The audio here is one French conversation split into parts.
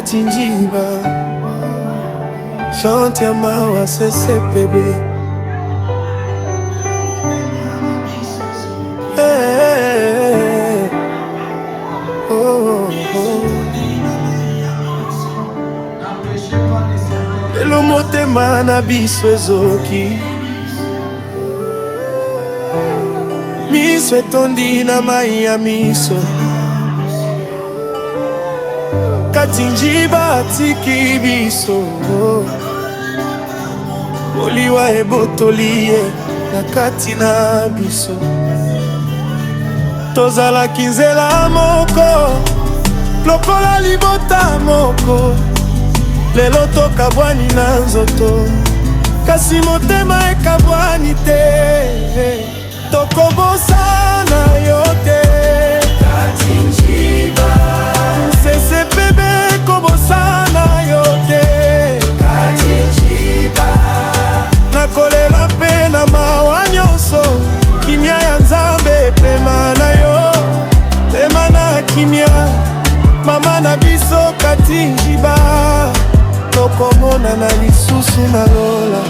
Katinjiba chante ya mawa CCPB. Hey, oh, oh. Lelo motema na biso ezoki, miso etondi na mai ya miso. Katinjiba atiki biso, boliwa ebotoli ye na kati na biso. Tozalaki nzela moko lokola libota moko, lelo tokabwani na nzoto, kasi motema ekabwani te. Tokobosana yo te Katinjiba, CCPB kobosana yo te Katinjiba. Nakolela mpe na mawa nyonso, kimia ya Nzambe pema na yo, pema na kimia mama na biso Katinjiba. Tokomona na lisusu na lola.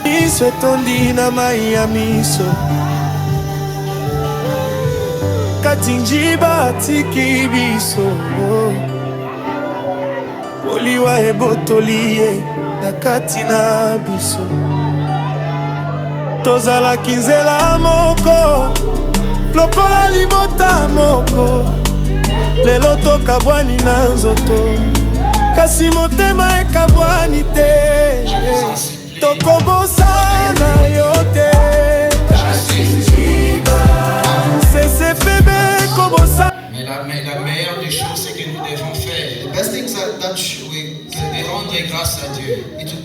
Miso etondi na mai ya miso, Katinjiba atiki biso, boliwa ebotoli ye na kati na biso. Tozalaki nzela moko lokola libota moko, lelo tokabwani na nzoto, kasi motema ekabwani te. Tokobosana yo te Katinjiba, CCPB kobosana. Mais la meilleure des choses, c'est que nous devons faire, The best things that we c'est de rendre grâce à Dieu. is to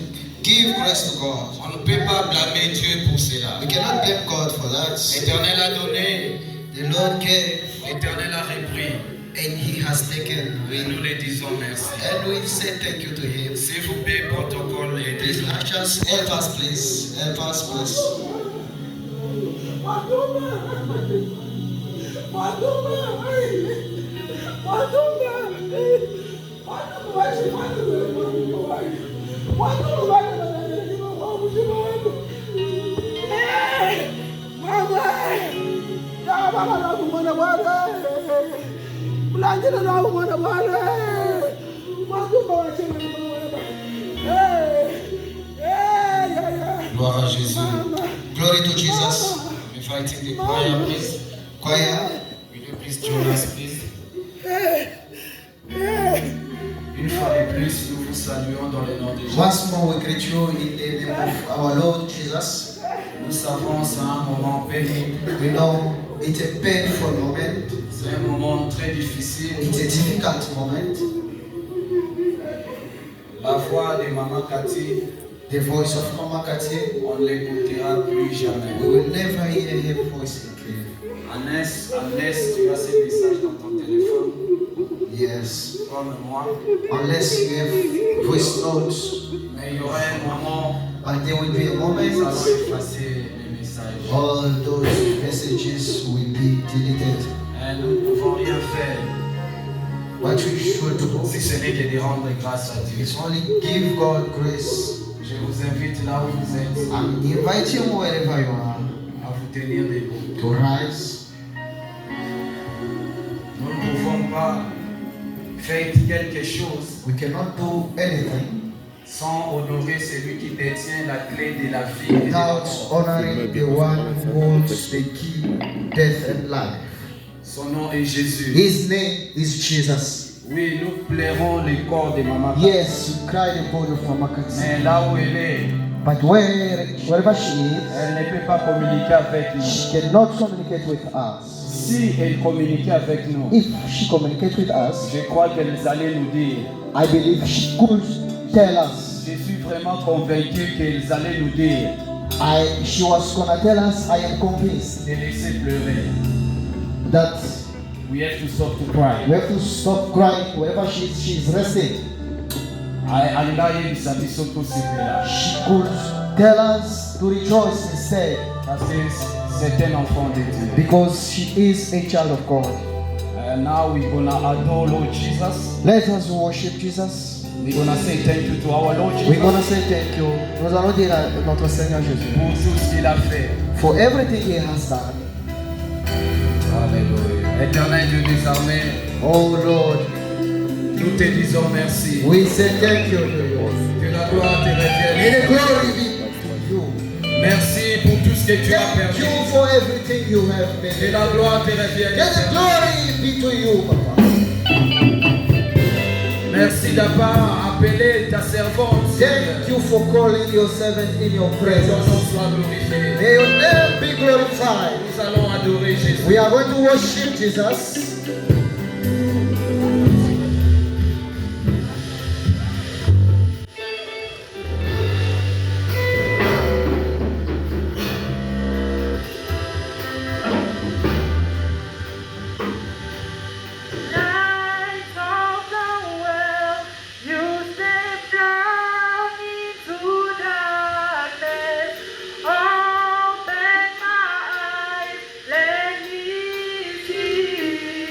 give grace to God. On ne peut pas blâmer Dieu pour cela. We cannot blame God for that. L'Éternel a donné, The Lord gave l'Éternel a repris. and He has taken. Et nous les disons merci. And we say thank you to Him. S'il vous plaît, protocole, Please, aidez-nous. just help us, please. Help us, please. Gloire à Jésus. Glory to Jesus. Inviting the choir, please. Choir. Will you please join us, please? Une fois de plus, nous vous saluons dans le nom de Jésus. Once more we greet you in the name of our Lord Jesus. Nous savons c'est un moment pénible. We know It's a painful moment. C'est un moment très difficile. It's a difficult moment. La voix de Maman Cathy, The voice of Mama Cathy, on ne l'écoutera plus jamais. we will never hear her voice again. Unless tu as ces messages dans ton téléphone, Yes. comme moi. Unless you have voice notes, Mais il y aura un moment and there will be a où moment nous allons effacer les messages. all those messages will be deleted. Et nous ne pouvons rien faire What we should do si ce n'est que de rendre grâce à Dieu. is only give God grace Je vous invite là où vous êtes and invite Him wherever you are à vous tenir debout. to rise. Nous ne pouvons pas faire quelque chose We cannot do anything sans honorer celui qui détient la clé de la vie et de la without mort. honoring the one who holds the key, death and life. Son nom est Jésus. His name is Jesus. Oui, nous pleurons le corps de Maman. Yes, you cry the body of Mama Cathy. Mais là où elle est, But wherever she is, elle ne peut pas communiquer avec nous. she cannot communicate with us. Si elle communiquait avec nous, If she communicates with us, je crois qu'elle allait nous dire. I believe she could tell us. Je suis vraiment convaincu qu'elles allaient nous dire She was gonna tell us, I am convinced de laisser pleurer. that We have to stop to cry. we have to stop crying wherever she's resting. Alindaye bisabiso tous là. She could tell us to rejoice instead Parce que c'est un enfant de Dieu. because she is a child of God. Now we're gonna adore Lord Jesus. Let us worship Jesus. We're gonna say thank you to our Lord We're Jesus gonna say thank you. Nous allons dire à notre Seigneur Jésus pour tout ce qu'il a fait. for everything He has done. Alléluia. Éternel Dieu des armées, Oh Lord, nous te disons merci. we say thank you to you. Que la gloire te May the revienne. glory be to you. Merci pour tout ce que tu as Thank you permis. for everything you have Que made. la gloire te revienne. Let the glory be to you, Papa. Merci d'avoir appelé ta servante. Thank you for calling your servant in your Que ton presence. nom soit glorifié. May your name be glorified. Nous allons adorer Jésus. We are going to worship Jesus. Light of the world, you step down into darkness. Open my eyes, let me see.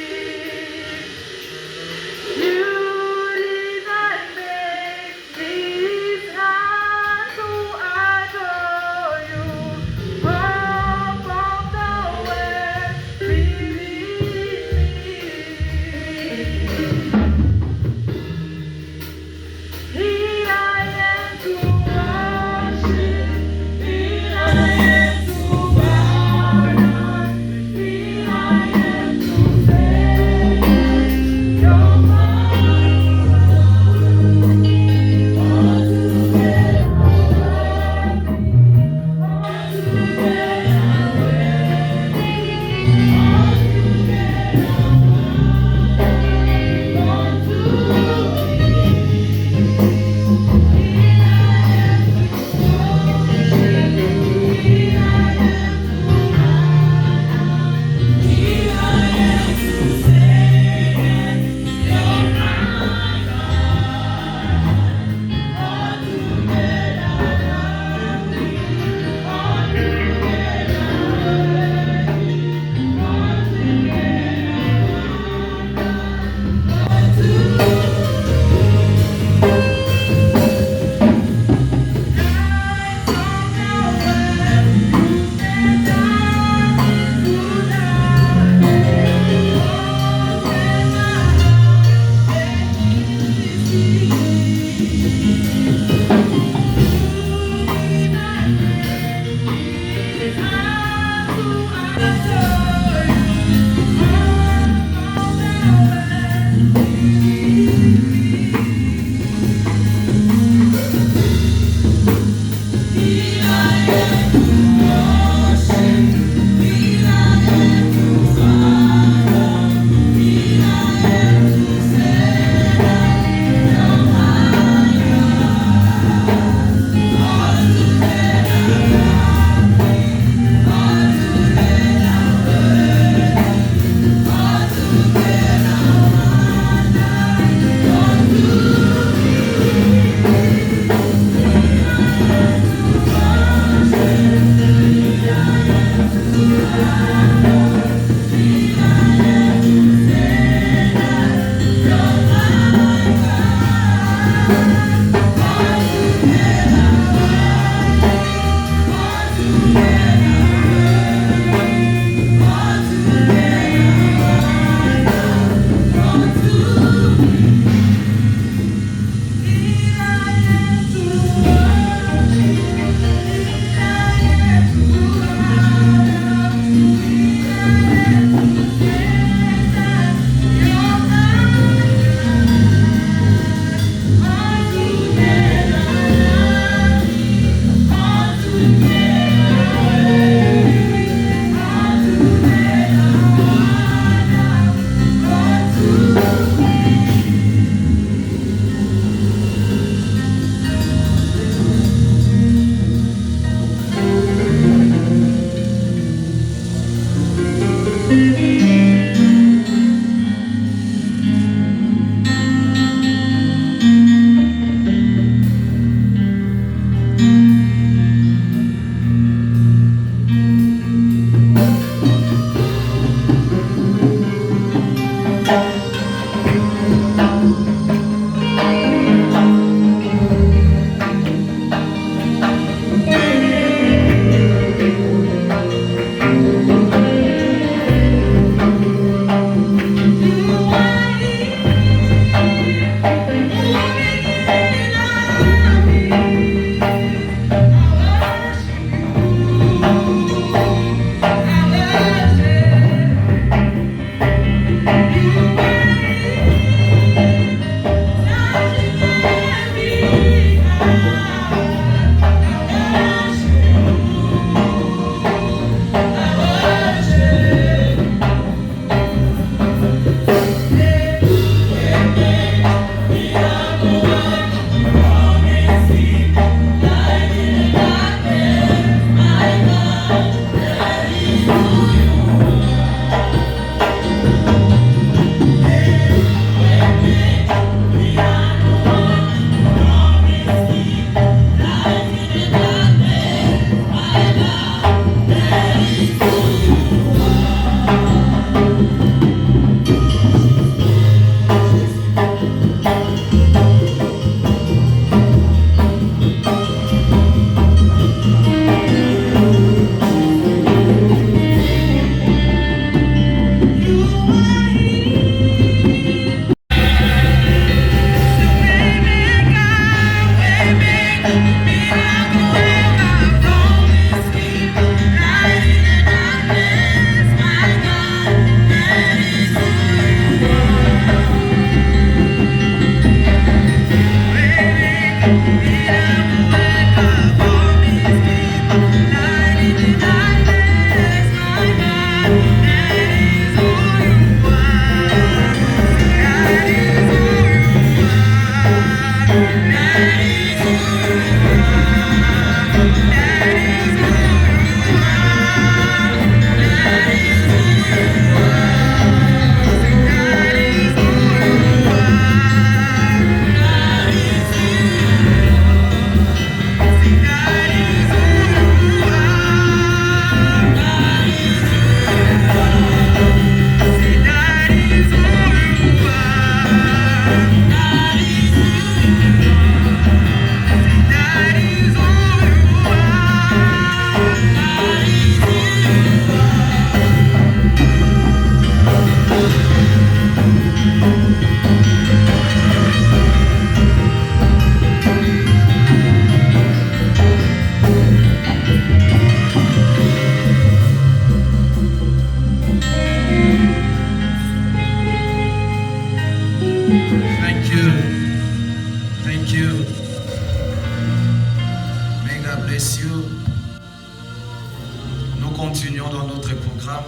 continuons dans notre programme.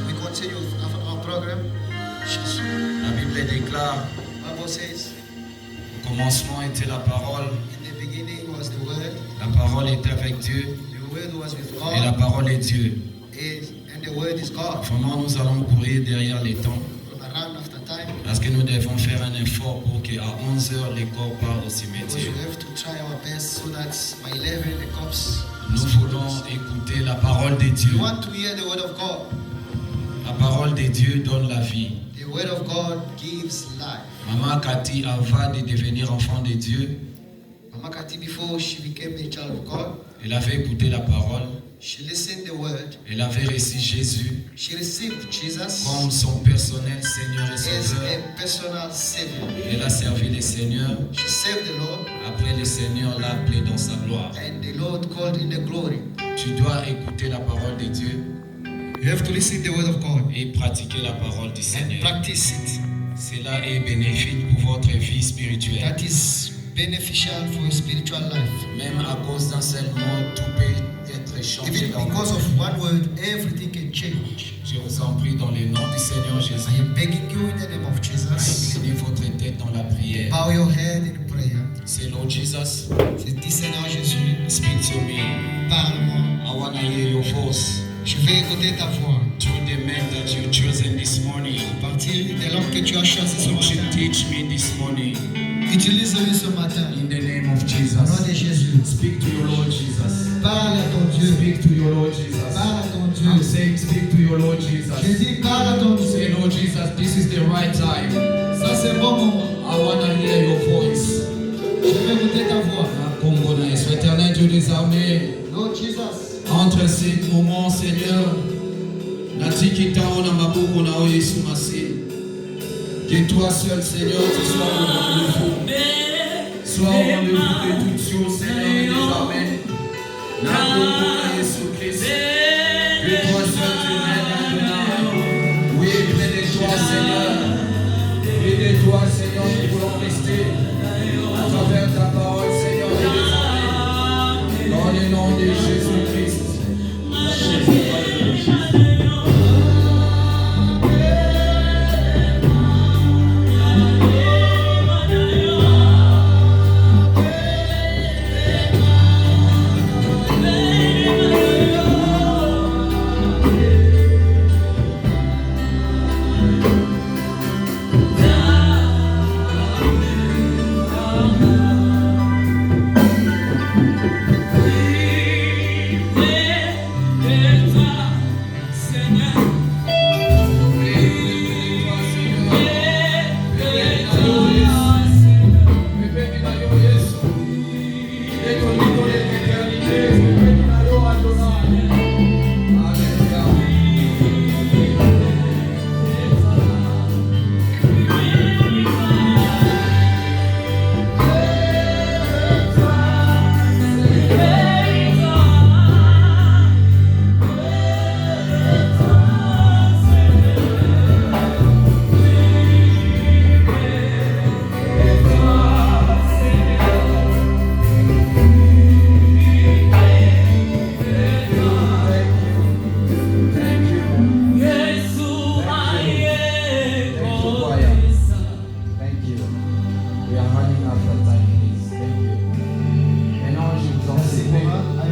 We continue with our program. La Bible déclare, Bible says, au commencement était la parole, in the beginning was the Word. la parole était avec Dieu, The Word was with et la God. parole est Dieu. And the Word is God. Vraiment, nous allons courir derrière les temps, Run after time. parce que nous devons faire un effort pour qu'à 11h, les corps partent au Because cimetière. we have to try our best so that by 11 the cops. Nous voulons écouter la parole de Dieu. We want to hear the Word of God. La parole de Dieu donne la vie. The Word of God gives life. Maman Cathy, avant de devenir enfant de Dieu, Mama Kati, before she became a child of God, elle avait écouté la parole, she listened the Word. elle avait reçu Jésus She received Jesus comme son personnel Seigneur et as Sauveur. a personal Savior. Elle a servi le Seigneur. She served the Lord, Après, le Seigneur l'a appelé dans sa gloire. and the Lord called in the glory. Tu dois écouter la parole de Dieu You have to listen the Word of God et pratiquer la parole du and Seigneur. practice it. Cela est bénéfique pour votre vie spirituelle. That is beneficial for your spiritual life. Même à cause d'un seul mot, tout peut être changé Even dans because votre of vie. one word, everything can change. Je vous en prie dans le nom du Seigneur Jésus. I am begging you in the name of Jesus, Inclinez votre tête dans la prière. bow your head in prayer. Say, Lord Jesus, C'est dit Seigneur Jésus, speak to me. parle-moi. I want to hear your voice Je vais écouter ta voix. through the men that you've chosen this morning. À partir de l'homme que tu as choisi ce Won't you matin, teach me this morning utilise-le ce matin. in the name of Au nom Jesus? de Jésus, Speak to your Lord Jesus. parle à ton Dieu. Speak to your Lord Jesus. Parle à ton I'm Dieu. saying, speak to your Lord Je Jesus. dis, parle à ton Dieu. Say, Lord Jesus, this is the right time. Ça c'est le bon moment. I want to hear your voice. Je vais écouter ta voix. Sois éternel Dieu des armées. Lord Jesus, Entre ces moments, Seigneur, natikita ona mabuku na Yesu Masihi. Que toi seul, Seigneur, tu sois au rendez-vous. Sois au rendez-vous de toutes choses, Seigneur, des armées. Nabuku na Yesu Christ. Que toi seul, tu règnes, Adonai. Oui, près de toi, Seigneur. Près de toi, Seigneur, nous voulons rester à travers ta parole, Seigneur, et des armées. Dans le nom de Jésus-Christ.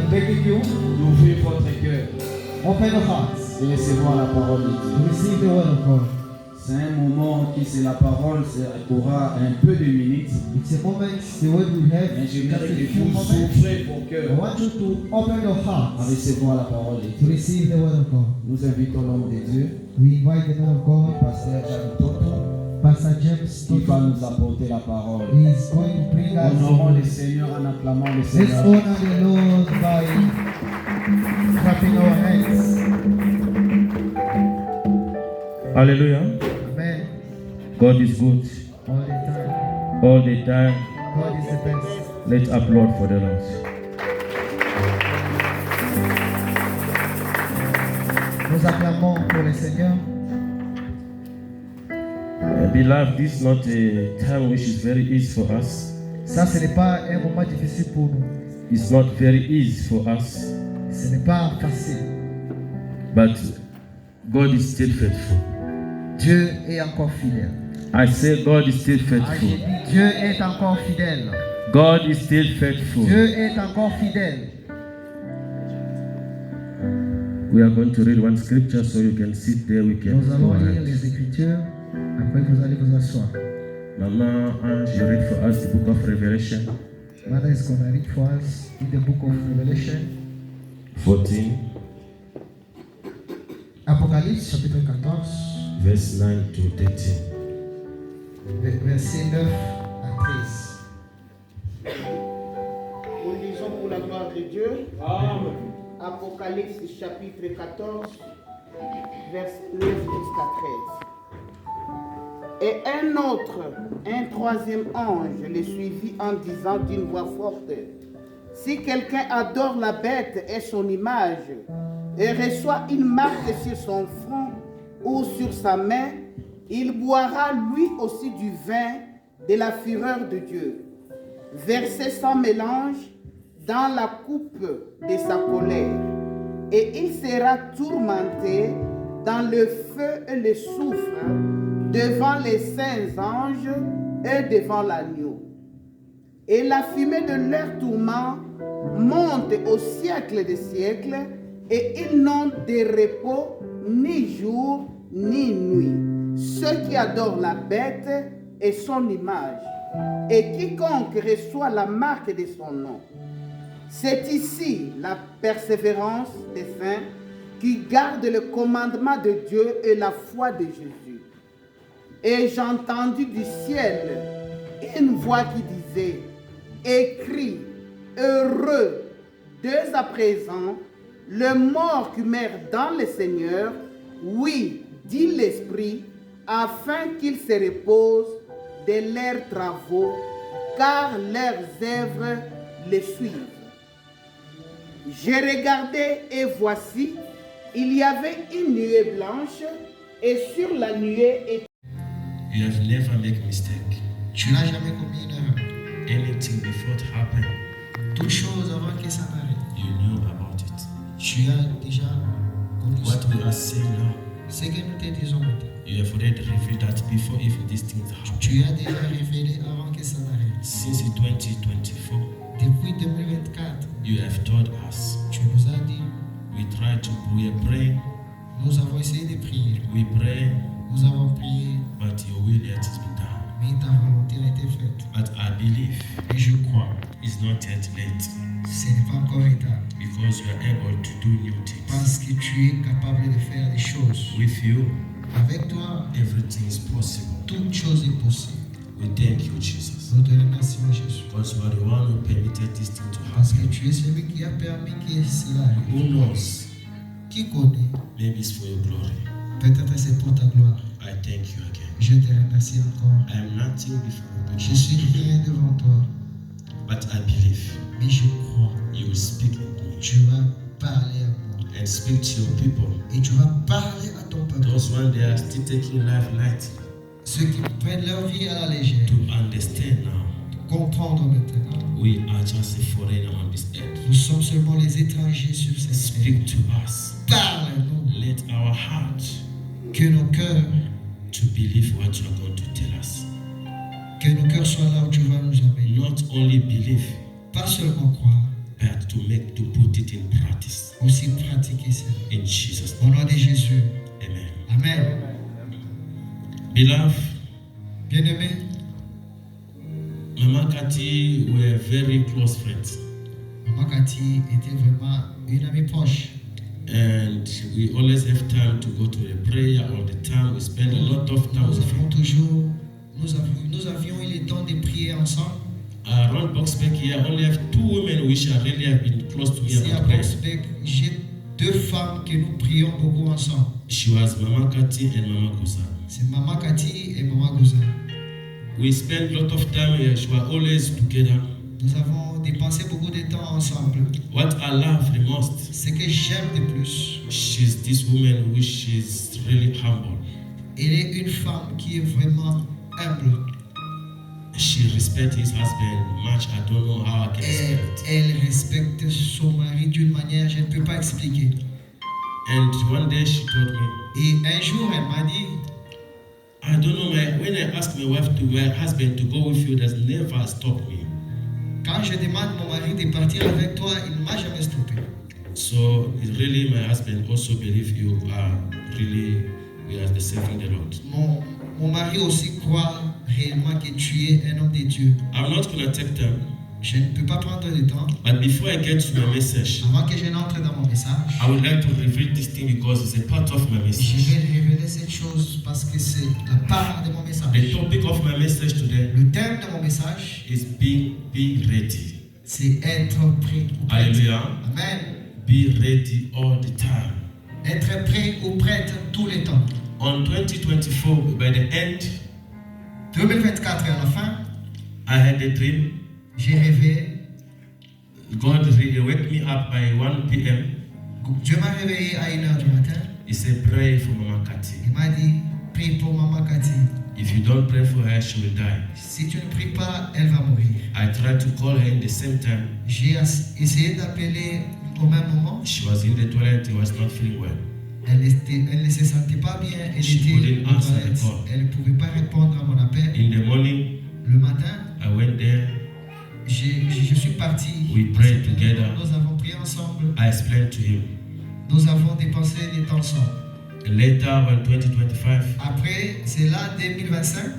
D'ouvrir votre cœur open your hearts. et recevoir la parole de Dieu. Receive the word of God. C'est un moment qui, c'est la parole, ça aura un peu de minutes. It's a moment, the word we have. Mais je Just a voudrais que few vous moments. ouvrez vos I cœurs want you to open your à hearts recevoir la parole de to Dieu. receive the word of God. Nous invitons l'homme de Dieu, We invite the man of le God, pasteur Jacques Toto, Pastor James qui va Toto. nous apporter la parole. He is going to bring us. Honorons le Seigneur en acclamant le Let's Seigneur. honor the Lord by clapping our hands. Hallelujah. Amen. God is good All the time. all the time. God is the best. Let's applaud for the Lord. Nous acclamons pour le Seigneur. Beloved, this is not a time which is very easy for us. Ça, ce n'est pas un moment difficile pour nous. It's not very easy for us Ce n'est pas facile. but God is still faithful. Dieu est encore fidèle. I say God is still Ah, j'ai faithful. dit, Dieu est encore fidèle. God is still faithful. Dieu est encore fidèle. We are going to read one scripture so you can sit there. We can Nous allons go lire ahead. les Écritures. Après, vous allez vous asseoir. Mama Ange, you read for us the book of Revelation Mother is going to read for us in the book of Revelation. 14, Apocalypse, chapitre 14, verse 9 to 13. versets 9 à 13. Nous lisons pour la gloire de Dieu. Amen. Apocalypse chapitre 14, verset 9 jusqu'à 13. Et un troisième ange le suivit en disant d'une voix forte: si quelqu'un adore la bête et son image, et reçoit une marque sur son front ou sur sa main, il boira lui aussi du vin de la fureur de Dieu, versé sans mélange dans la coupe de sa colère. Et il sera tourmenté dans le feu et le soufre devant les saints anges et devant l'agneau. Et la fumée de leur tourment monte au siècle des siècles, et ils n'ont de repos ni jour ni nuit, ceux qui adorent la bête et son image, et quiconque reçoit la marque de son nom. C'est ici la persévérance des saints qui gardent le commandement de Dieu et la foi de Jésus. Et j'ai entendu du ciel une voix qui disait: écris, heureux, dès à présent, le mort qui meurt dans le Seigneur, oui, dit l'Esprit, afin qu'ils se reposent de leurs travaux, car leurs œuvres les suivent. J'ai regardé et voici, il y avait une nuée blanche, et sur la nuée était... You have never made mistake. Tu n'as jamais commis une erreur. Anything before it happened, Toute chose avant que ça n'arrive. you knew about it. Tu as déjà connu ça. What we are saying now, Ce que nous te disons maintenant. you have already revealed that before even these things happen. Tu as déjà révélé avant que ça n'arrive. Since 2024, Depuis 2024, you have told us. tu nous as dit, We are praying, nous avons essayé de prier. we pray, Nous avons prié, but your will yet is be done. mais ta volonté a été faite. But I believe Et je crois, it's not yet late ce n'est pas encore tard. because you are able to do new things. Parce que tu es capable de faire des choses. With you, Avec toi, everything is possible. toute chose est possible. We thank you, Jesus, Nous te remercions, Jésus. because you are the one who permitted this thing to Parce que happen. tu es celui qui a permis que cela arrive. Who knows? Qui connaît? Maybe it's for your glory. Peut-être c'est pour ta gloire. I thank you again. Je te remercie encore. I am nothing before Je you, suis rien devant toi, but I believe mais je crois. you will speak in me Tu vas parler à moi. and speak to your people. Et tu vas parler à ton peuple. Those one they are still taking life lightly Ceux qui prennent leur vie à la légère. to understand now. Comprendre maintenant. We are just a foreigner on this earth. Nous sommes seulement les étrangers sur cette terre. Speak to us. Parle-nous. Let our heart Que nos cœurs, to believe what you are going to tell us. que nos cœurs soient là où tu vas nous amener. Not only believe, Pas seulement croire, but to put it in practice. aussi pratiquer cela. In Jesus' Au name, nom de Jésus. amen. Amen. Beloved, Bien-aimés, Mama Kati were very close friends. Maman Cathy était vraiment une amie proche. And we always have time to go to the prayer all the time. We spend a lot of time with her. Nous avions eu le temps de prier ensemble. Around Boxbeck here, I only have 2 women which are really have been close to me Ici à about prayer. Boxbeck, j'ai 2 femmes que nous prions beaucoup ensemble. She was Mama Kati and Mama Kusa. C'est Maman Cathy et Maman Gouza. We spent a lot of time here. She was always together. Nous avons dépensé beaucoup de temps ensemble. What I love the most, Ce que j'aime de plus, she's this woman which is really humble. elle est une femme qui est vraiment humble. She respects his husband much. I don't know how I can Elle, respect. elle respecte son mari d'une manière, je je ne peux pas expliquer. And one day she told me, Et un jour, elle m'a dit, I don't know, when I ask my husband to go with you, that's never stopped me. quand je demande mon mari de partir avec toi, il ne m'a jamais stoppé. So it's really my husband also believe you are really, we are the serving the Lord. Mon mari aussi croit réellement que tu es un homme de Dieu. I'm not going to take time, Je ne peux pas prendre le temps. but before I get to my message, Avant que je n'entre dans mon message, I would like to reveal this thing because it's a part of my je message. vais révéler cette chose parce que c'est la part de mon The message. topic of my message today Le thème de mon message, is be ready. c'est être prêt ou prête. Hallelujah. Amen. Be ready all the time. Être prêt ou prête tous les temps. On 2024, by the end, 2024 à la fin, I had a dream. j'ai rêvé. God really wake me up by 1 p.m. Dieu m'a réveillé à 1h du matin. He said, pray for Mama Kati. Il m'a dit, prie pour Maman Cathy. If you don't pray for her, she will die. Si tu ne pries pas, elle va mourir. I tried to call her in the same time. J'ai essayé d'appeler au même moment. She was in the toilet, was not feeling well. Elle ne se sentait pas bien. Elle She était couldn't aux answer toilettes. the call. Elle ne pouvait pas répondre à mon appel. In the morning, Le matin, I went there. je suis parti. We prayed together. Nous avons prié ensemble. I explained to him. Nous avons dépensé des temps ensemble. Later, in 2025, Après, c'est là, 2025,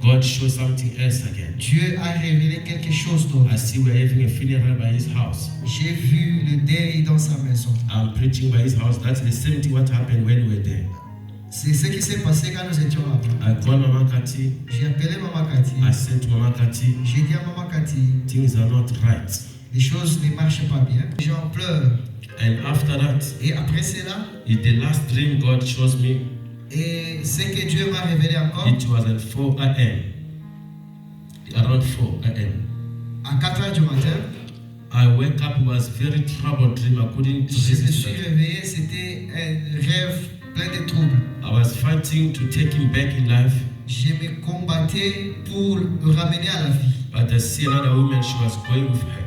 God showed something else again. Dieu a révélé quelque chose d'autre. I see we're having a funeral by his house. J'ai vu le deuil dans sa maison. I'm preaching by his house. That's the same thing what happened when we were there. C'est ce qui s'est passé quand nous étions là-bas. I called Mama Kati. J'ai appelé Maman Cathy. I said to Mama Kati, J'ai dit à Maman Cathy, things are not right. les choses ne marchent pas bien. Les gens pleurent. And after that, Et après cela, in the last dream God shows me, et ce que Dieu m'a révélé encore, it was at 4 a.m. Around 4 a.m. à 4h du matin, I wake up, it was very troubled dream. I couldn't je me resist suis that. réveillé, c'était un rêve plein de troubles. I was fighting to take him back in life, Je me combattais pour le ramener à la vie. but I see another woman, she was going with her.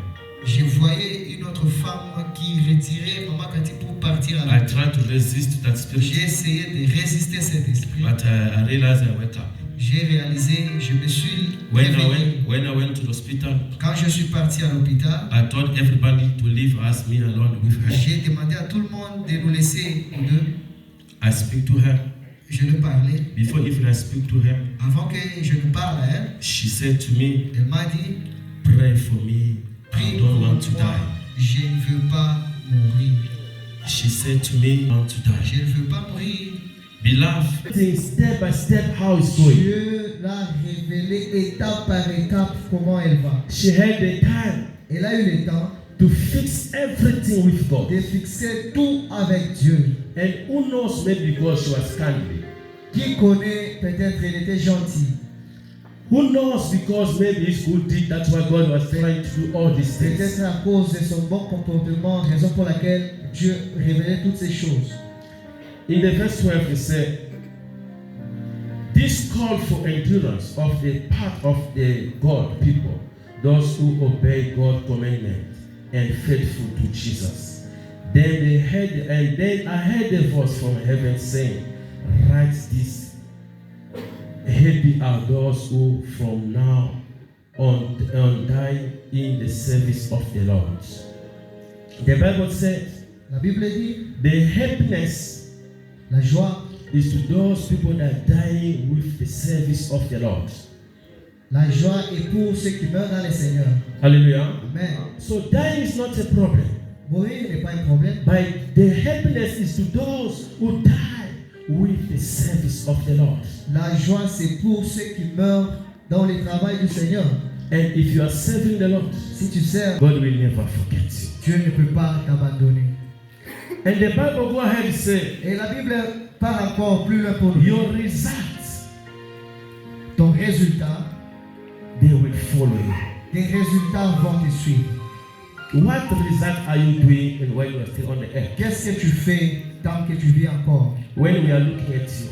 Je voyais une autre femme qui retirait Maman Cathy pour partir à la I vie. tried to resist that J'ai spirit, essayé de résister à cet esprit. but I realized I wake up. J'ai réalisé, je me suis When réveillé. I went to the hospital, Quand je suis parti à l'hôpital, I told everybody to leave us, me alone with her. j'ai demandé à tout le monde de nous laisser nous deux. I speak to her. Je lui parlais. Before even I speak to her, Avant que je ne parle à elle, she said to me, elle m'a dit, pray for me. I prie don't pour want to moi, die. je ne veux pas mourir. She said to me, I want to die. Je ne veux pas mourir. Beloved, Saying step by step how it's going. Dieu l'a révélé étape par étape comment elle va. She had the time Elle a eu le temps to fix everything with God. de fixer tout avec Dieu. And who knows, maybe because she was kindly. Qui connaît, peut-être elle était gentille. Who knows, because maybe it's good deed, that's why God was trying to do all these things. Peut-être à cause de son bon comportement, raison pour laquelle Dieu révélait toutes ces choses. In the verse 12, it said, this call for endurance of the part of the God people, those who obey God's commandment and faithful to Jesus. Then they heard, and then I heard a voice from heaven saying, write this. Happy are those who from now on die in the service of the Lord. The Bible says, La Bible dit, the happiness la joie, is to those people that are dying with the service of the Lord. la joie est pour ceux qui meurent dans le Seigneur. Hallelujah. Amen. So dying is not a problem. Mourir n'est pas un problème. But the happiness is to those who die with the service of the Lord. La joie, c'est pour ceux qui meurent dans le travail du Seigneur. And if you are serving the Lord, Si tu sers, God will never forget you. Dieu ne peut pas t'abandonner. And the Bible go ahead and say, Et la Bible part encore plus loin pour nous. your results, Ton résultat, they will follow you. tes résultats vont te suivre. What result are you doing and when you are still on the earth? Qu'est-ce que tu fais tant que tu vis encore? When we are looking at you,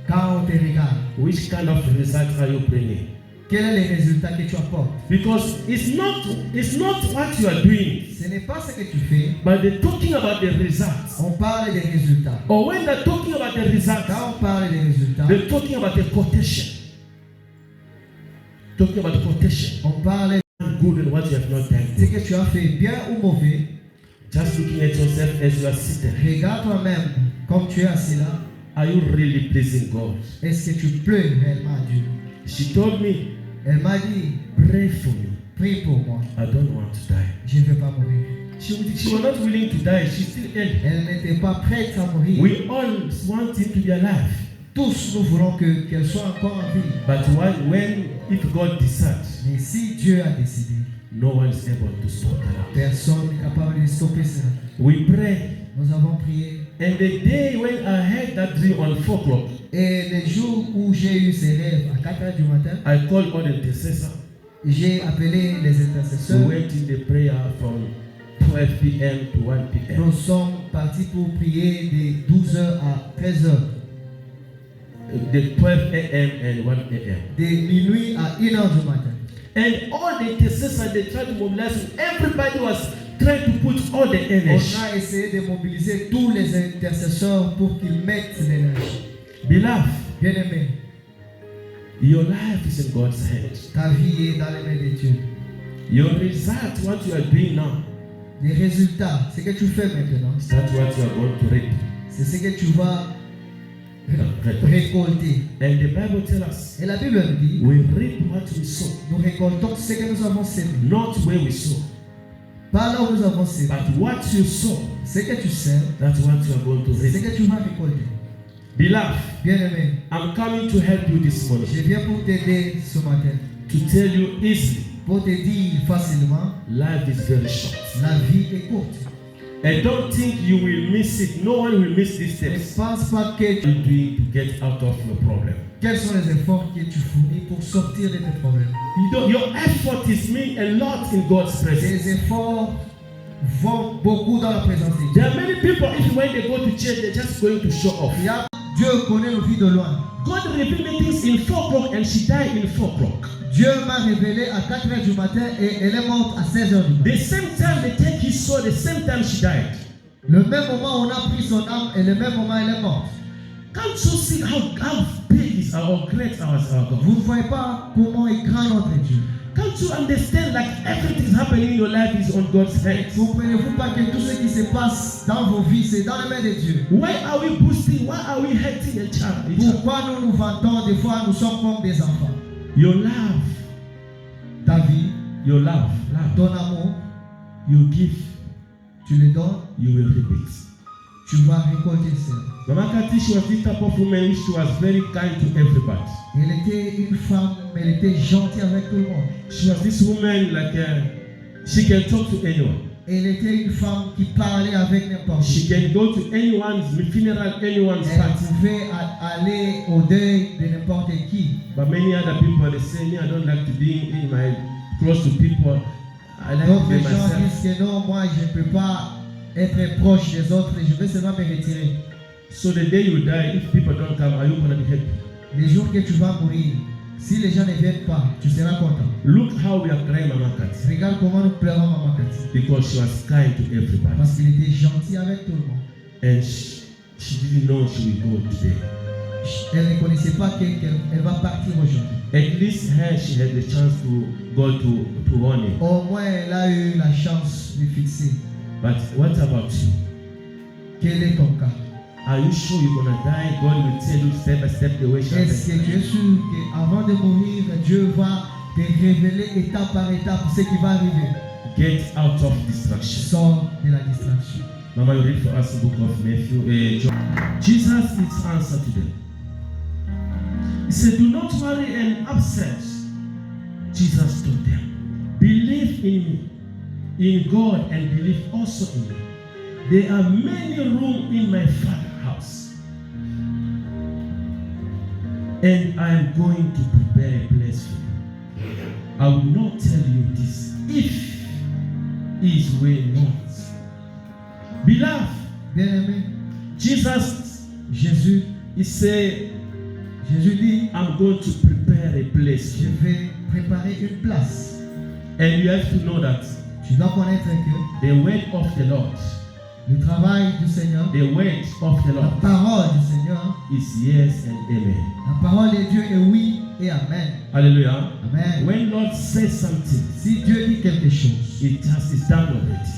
Quand on te regarde, which kind of result are you bringing? Quel est le résultat que tu apportes? Because it's not what you are doing, Ce n'est pas ce que tu fais. but they're talking about the results. On parle des résultats. Or when they're talking about the results, Quand on parle des résultats, they're talking about the quotation. Talking about the quotation. on parle Good and what you have not de ce done. que tu as fait, bien ou mauvais. Just looking at yourself as you are seated. Regarde toi-même, comme tu es assis là. Are you really pleasing God? Est-ce que tu plais réellement à Dieu? She told me, Elle m'a dit, pray for me. prie pour moi. I don't want to die. Je ne veux pas mourir. She was not willing to die. She's still ill. Elle n'était pas prête à mourir. We all want him to be alive. Tous nous voulons qu'elle soit encore en vie. But if God decides, Mais si Dieu a décidé, no one is able to stop that. personne n'est capable de stopper cela. We pray. Nous avons prié. And the day when I had that dream on 4 o'clock, Et le jour où j'ai eu ces rêves à 4 heures du matin, I called all the intercessors. j'ai appelé les We intercesseurs. went in the prayer from 12 p.m. to 1 p.m. Nous sommes partis pour prier de 12h à 13h, The 12 a.m. and 1 a.m. de minuit à 1h du matin. And all the intercessors, they tried to mobilize. Everybody was trying to put all the On energy. a essayé de mobiliser tous les intercesseurs pour qu'ils mettent l'énergie. Beloved, Bien-aimé, your life is in God's hands. ta vie est dans les mains de Dieu. Your result, what you are doing now, Les résultats, ce que tu fais maintenant, is that what you are going to reap. c'est ce que tu vas récolter. And the Bible tells us, Et la Bible nous dit, we reap what we sow, nous récoltons ce que nous avons semé. not where we sow, Pas là où nous avons semé. but what you sow. Ce que tu sèmes, That's what you are going to c'est ce reap. que tu vas récolter. Beloved, Bien-aimé, I'm coming to help you this morning je viens pour t'aider ce matin. to tell you easily, Pour te dire facilement, life is very short. la vie est courte. And don't think you will miss it. No one will miss these Ne steps. pense pas que What are you doing to get out of your problem? quels sont les efforts que tu fournis pour sortir de tes problèmes. Your effort is mean a lot in God's presence. Ces efforts vont beaucoup dans la présence de Dieu. There are many people, if when they go to church, they're just going to show off. Il y a- Dieu connaît nos vies de loin. God revealed me things in 4 o'clock and she died in 4 o'clock. Dieu m'a révélé à 4 heures du matin et elle est morte à 16 heures du matin. The same time the take he saw, the same time she died. Le même moment où on a pris son âme et le même moment elle est morte. Can't you see how big is our great our God? Vous ne voyez pas comment est grand notre Dieu. Can't you understand like everything happening in your life is on God's hands? Comprenez-vous pas que tout ce qui se passe dans vos vies, c'est dans les mains de Dieu. Why are we boosting? Why are we hating each other? Pourquoi nous nous vantons des fois, nous sommes comme des enfants. Your love, Ta vie, your love, ton amour, you give, tu le donnes, you will reap it. tu vas récolter ça. Mama Kati, she was this type of woman which she was very kind to everybody. Elle était une femme, mais elle était gentille avec tout le monde. She was this woman like she can talk to anyone. Elle était une femme qui parlait avec n'importe She qui. can go to anyone's funeral, anyone's Elle party. pouvait aller au deuil de n'importe qui. But many other people they say, me, I don't like to be in my close to people. I like to D'autres be gens myself. disent que non, moi je ne peux pas être proche des autres et je vais seulement me retirer. So the day you die, if people don't come, are you gonna be happy? Les jours que tu vas mourir, si les gens ne viennent pas, tu seras content. Look how we are crying Mama Kati. Regarde comment nous pleurons Maman Kati. Because she was kind to everybody. Parce qu'il était gentil avec tout le monde. And she didn't know she will go today. Elle ne connaissait pas qu'elle va partir aujourd'hui. At least her, she had the chance to go to Ronnie. Au moins, elle a eu la chance de fixer. But what about you? Quel est ton cas? Are you sure you're gonna die? God will tell you step by step the way shall Est-ce que tu es sûr qu'avant de mourir, Dieu va te révéler étape par étape ce qui va arriver? Get out of distraction. Sors de la distraction. Mama, you read for us the book of Matthew. John. Jesus is answer to them. He said, do not worry and upset. Jesus told them, believe in me, in God, and believe also in me. There are many rooms in my Father's house. And I am going to prepare a place for you. I will not tell you this if his way not. Beloved, Bien-aimé, Jesus, Jésus he said, dit, I'm going to prepare a place for je you. vais préparer une place. And you have to know that Tu dois connaître que the word of the Lord, le travail du Seigneur, the word of the la Lord parole du Seigneur, is yes and amen. la parole de Dieu est oui et amen. Hallelujah. Amen. When Lord says something, Si Dieu dit quelque chose, it's done already.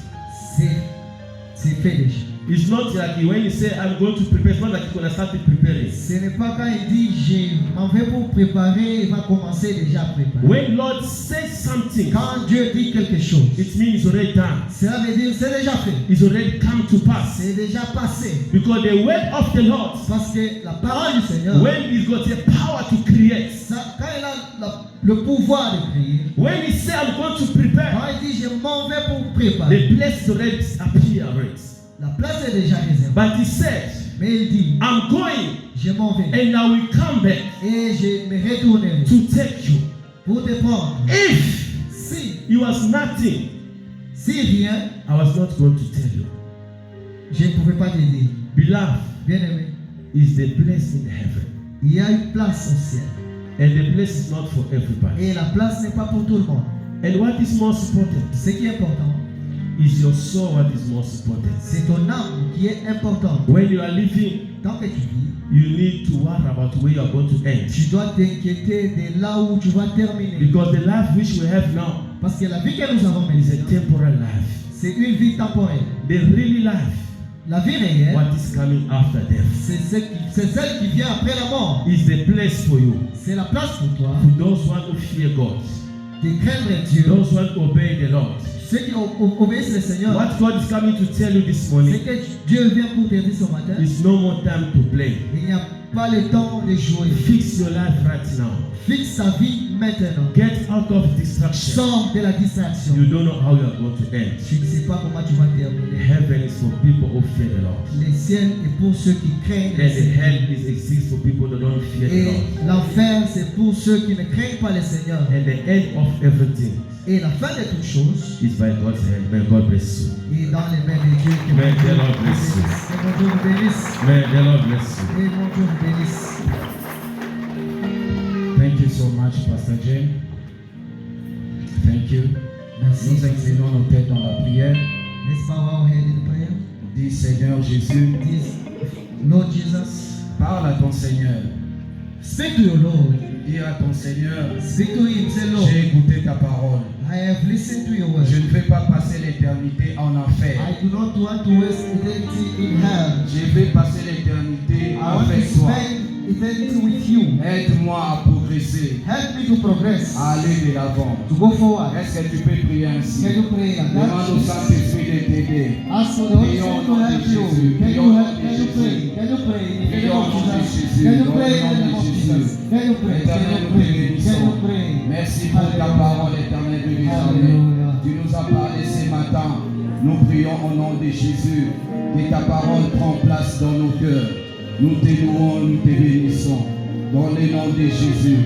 c'est fait déjà. It's not like when you say I'm going to prepare, it's not like you're going to start preparing. Ce n'est pas quand il dit je m'en vais pour préparer, il va commencer déjà à préparer. When Lord says something, Quand Dieu dit quelque chose, it means it's already done. cela veut dire c'est déjà fait. It's already come to pass. C'est déjà passé. Because the word of the Lord, Parce que la parole du Seigneur, when He's got the power to create, quand il a le pouvoir de créer, when He says I'm going to prepare, quand il dit je m'en vais pour préparer, the place is already appeared. la place est déjà réservée. But He said, Mais il dit, I'm going je m'en vais and I will come back et je me retournerai to take you. pour te prendre. If Si it was nothing, rien, I was not going to tell you. je ne pouvais pas te dire. Beloved, Bien-aimé, is the place in heaven. il y a une place au ciel. And the place is not for everybody. Et la place n'est pas pour tout le monde. And what is most important Ce qui est important, is your soul what is most important. c'est ton âme qui est importante. When you are living, Tant que tu vis, you need to worry about where you are going to end. tu dois t'inquiéter de là où tu vas terminer. Because the life which we have now Parce que la vie que nous avons is a maintenant, temporary life. c'est une vie temporaire. The really life, La vie réelle, what is coming after death, c'est celle qui vient après la mort. is the place for you. C'est la place pour toi For those who fear God, de craindre Dieu. those who obey the Lord. Ceux qui obéissent le Seigneur, What God is coming to tell you this c'est morning que Dieu vient pour te dire ce matin. is no more time to play. Il n'y a pas le temps de jouer. Fix your life right now. Fixe sa vie maintenant. Get out of distraction. Sors de la distraction. You don't know how you are going to end. Tu ne sais pas comment tu vas terminer. Heaven is for people who fear the Lord. Le ciel est pour ceux qui craignent le And the Seigneur. hell exists for people who don't fear the Et Lord. l'enfer, c'est pour ceux qui ne craignent pas le Seigneur. And the end of everything Et la fin de toutes choses is by God's hand. May God bless you. est dans les mains de Dieu. Que May mon Dieu the Lord vous bless you. bénisse. Que mon Dieu vous bénisse. May the Lord bless you. Et mon Dieu vous bénisse. Thank you so much, Pastor Jay. Thank you. Merci. Nous inclinons nos têtes dans la prière. Let's bow our head in prayer. Dis Seigneur Jésus, This, Lord Jesus, parle à ton Seigneur. speak to your Lord. Dis à ton Seigneur, Speak to him. Say, Lord, j'ai écouté ta parole. I have listened to your word. Je ne vais pas passer l'éternité en enfer. I do not want to waste eternity in hell. Je vais passer l'éternité I want to avec toi. spend eternity with you. Aide-moi à progresser, Help me to progress, à aller de l'avant. to go forward. Est-ce que tu peux prier ainsi? Can you pray like Demande au that? Saint-Esprit de t'aider. Ask for the Holy Spirit to help you. Can you help? Can you pray? Can you pray in the name of Jesus? Can you pray in the name of Jesus? Can you pray? Can you pray? Can you pray? Merci pour ta parole éternelle de désormais. Alléluia. Tu nous as parlé ce matin. Nous prions au nom de Jésus. Que ta parole prend place dans nos cœurs. Nous te louons, nous te bénissons. Dans le nom de Jésus.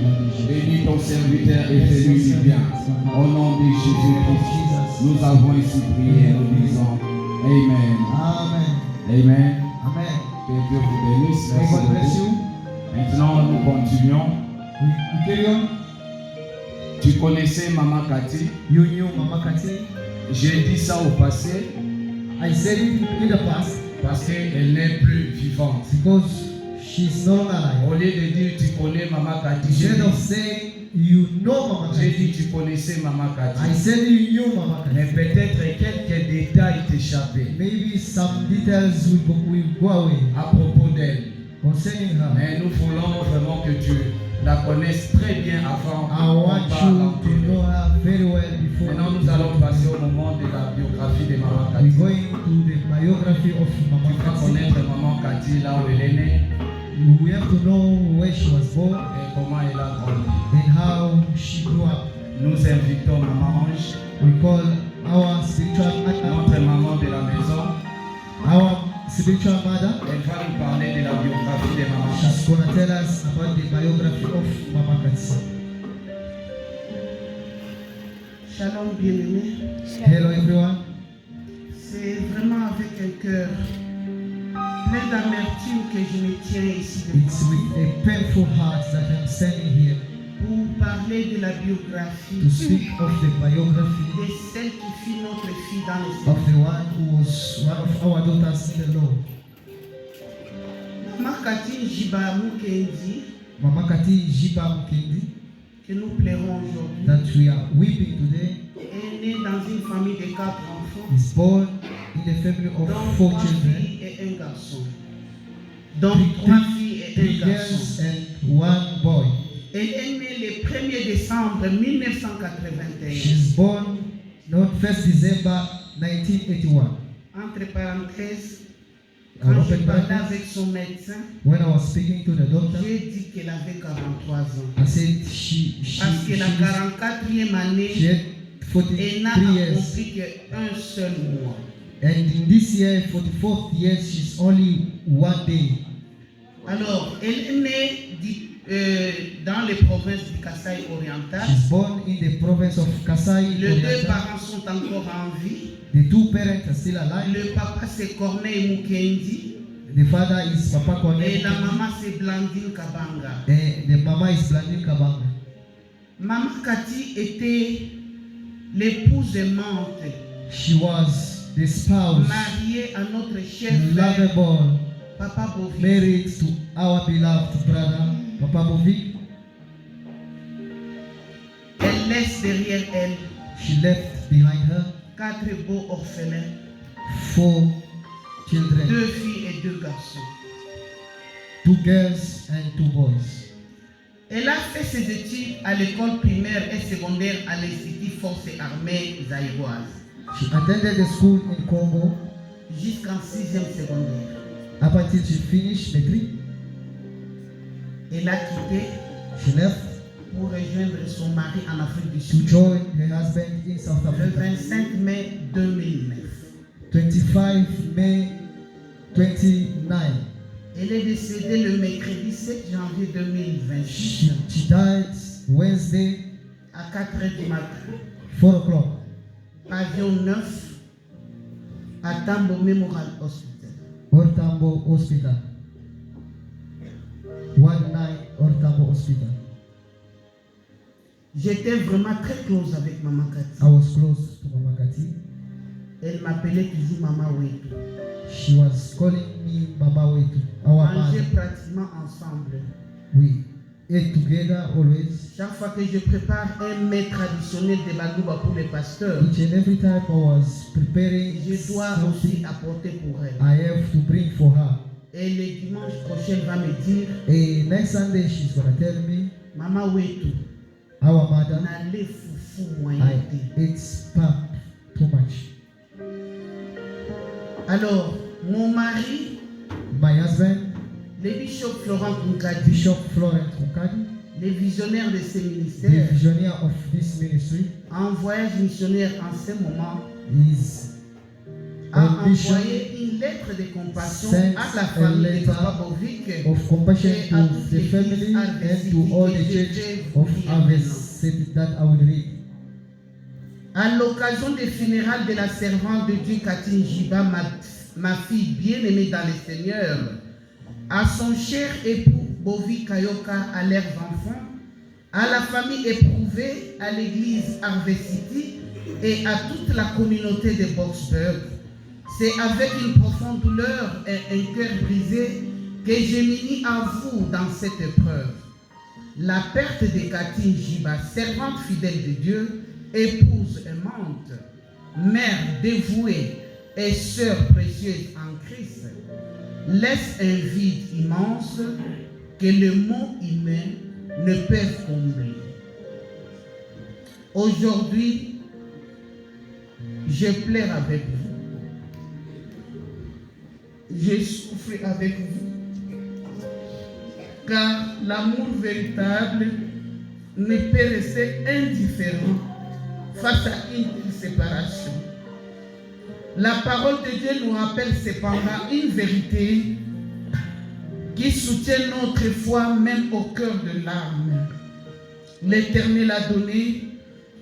Bénis ton serviteur et fais-lui du bien. Au nom de Jésus-Christ. Nous avons ici prié. Nous disons Amen. Amen. Amen. Amen. Que Dieu vous bénisse. May Merci God bless beaucoup. you. Maintenant, nous continuons. We carry on. Tu connaissais Maman Cathy. You knew Mama Kati. J'ai dit ça au passé I said it in the past parce qu'elle n'est plus vivante. because she's no longer alive. Au lieu de dire tu connais Maman Cathy, Instead of saying you know Mama j'ai dit Kati, tu connaissais Maman I Cathy. said you knew Mama Mais Kati. peut-être quelques détails t'échappaient Maybe some details will go away à propos d'elle. concerning her. Mais nous voulons vraiment que tu la connaisses très bien avant I qu'on want parle you en to premier. know her very well before. Maintenant, nous allons passer au moment de la biographie de Maman We're Cathy. going to the biography of Mama Tu vas Kati. connaître Maman Cathy là où elle est née We have to know where she was born et comment elle a grandi. and how she grew up. Nous invitons Maman Ange, We call our spiritual notre maman de la maison. mother. Elle va nous parler de la biographie de Maman She's Cathy. gonna tell us about the biography of Mama Kati. Shalom, bien-aimé. Hello everyone. C'est vraiment avec un cœur plein d'amertume que je me tiens ici devant It's with a painful heart that I'm standing here pour parler parler de la biographie to speak of the biography de celle qui fut notre fille dans le of Seigneur. the one who was one of our daughters in the Lord. Makati Jiba Mukendi, Mama Kati Jiba Mukendi, que nous pleurons aujourd'hui, that we are weeping today, est née dans une famille de 4 enfants, is born in the family dont of 4 3 children, filles et un garçon. Donc 3 filles et 3 un garçon. girls and 1 boy. Elle est née le 1er décembre 1981. She's born not 1st December 1981. Entre parenthèses, I'll quand je open parlais brackets. avec son médecin, When I was speaking to the doctor, j'ai dit qu'elle avait 43 ans. I said she Parce que la 44e année, had elle n'a 43 years. accompli qu'un seul mois. And in this year, 44th year, she's only 1 day. Alors, elle est née dans les provinces du Kasaï oriental. She's born in the province of Kasai. Les 2 Oriental. parents sont encore en vie. The 2 parents are still alive. Le papa c'est Corneille Mukendi The father is Papa et Corneille. la maman c'est Blandine Kabanga. And the mama is Blandine Kabanga. Maman Cathy était l'épouse aimante, She was the spouse, mariée à notre cher frère lovable, Papa Bovi. married to our beloved brother, Papa Bovi. Elle laisse derrière elle She left behind her 4 beaux orphelins, 4 children, 2 filles et 2 garçons. 2 girls and 2 boys. Elle a fait ses études à l'école primaire et secondaire à l'Institut Forces Armées Zaïroises She attended the school in Congo jusqu'en 6e secondaire. up until she finished degree. Elle a quitté She left pour rejoindre son mari en Afrique du to Sud join her husband in South le Africa. 25 mai 2009. 25 May 29. Elle est décédée le mercredi 7 janvier 2026 She died Wednesday, à 4h du matin. 4 o'clock. Pavillon 9 à Tambo Memorial Hospital. Ortambo Hospital. 19 Ortambo Hospital. J'étais vraiment très close avec Maman Cathy. I was close to Mama Kati. Elle m'appelait toujours Maman Wetu. She was calling me Baba Wetu, our Mangeait mother. pratiquement ensemble. We ate together always. Chaque fois que je prépare un mets traditionnel de Bagouba pour les pasteurs, Each and every time I was preparing je dois aussi something, apporter pour elle. I have to bring for her. Et le dimanche prochain, elle va me dire, And next Sunday she's gonna tell me, Maman Wetu, our mother, n'allez foufou I moyen. ate pap too much. Alors, mon mari, My husband, le bishop Florent Kunkadi, Bishop Florent Kukadi, le visionnaire de ce the ministère, visionnaire of this ministry, en voyage missionnaire en ce moment, is a on mission envoyé une lettre de compassion sent à la a famille de letter Papa Bovic of compassion et à to toute the l'église family and to all the church of Harvest City that I will read. à l'occasion des funérailles de la servante de Dieu Cathy Jiba, ma fille bien-aimée dans le Seigneur, à son cher époux Bovi Kayoka, à leurs enfants, à la famille éprouvée, à l'église Harvest City et à toute la communauté de Boxburg. C'est avec une profonde douleur et un cœur brisé que je m'unis à vous dans cette épreuve. La perte de Cathy Jiba, servante fidèle de Dieu, épouse aimante, mère dévouée et sœur précieuse en Christ, laisse un vide immense que les mots humains ne peuvent combler. Aujourd'hui, je pleure avec vous. Je souffre avec vous. Car l'amour véritable ne peut rester indifférent face à une telle séparation. La parole de Dieu nous rappelle cependant une vérité qui soutient notre foi même au cœur de l'âme. L'Éternel a donné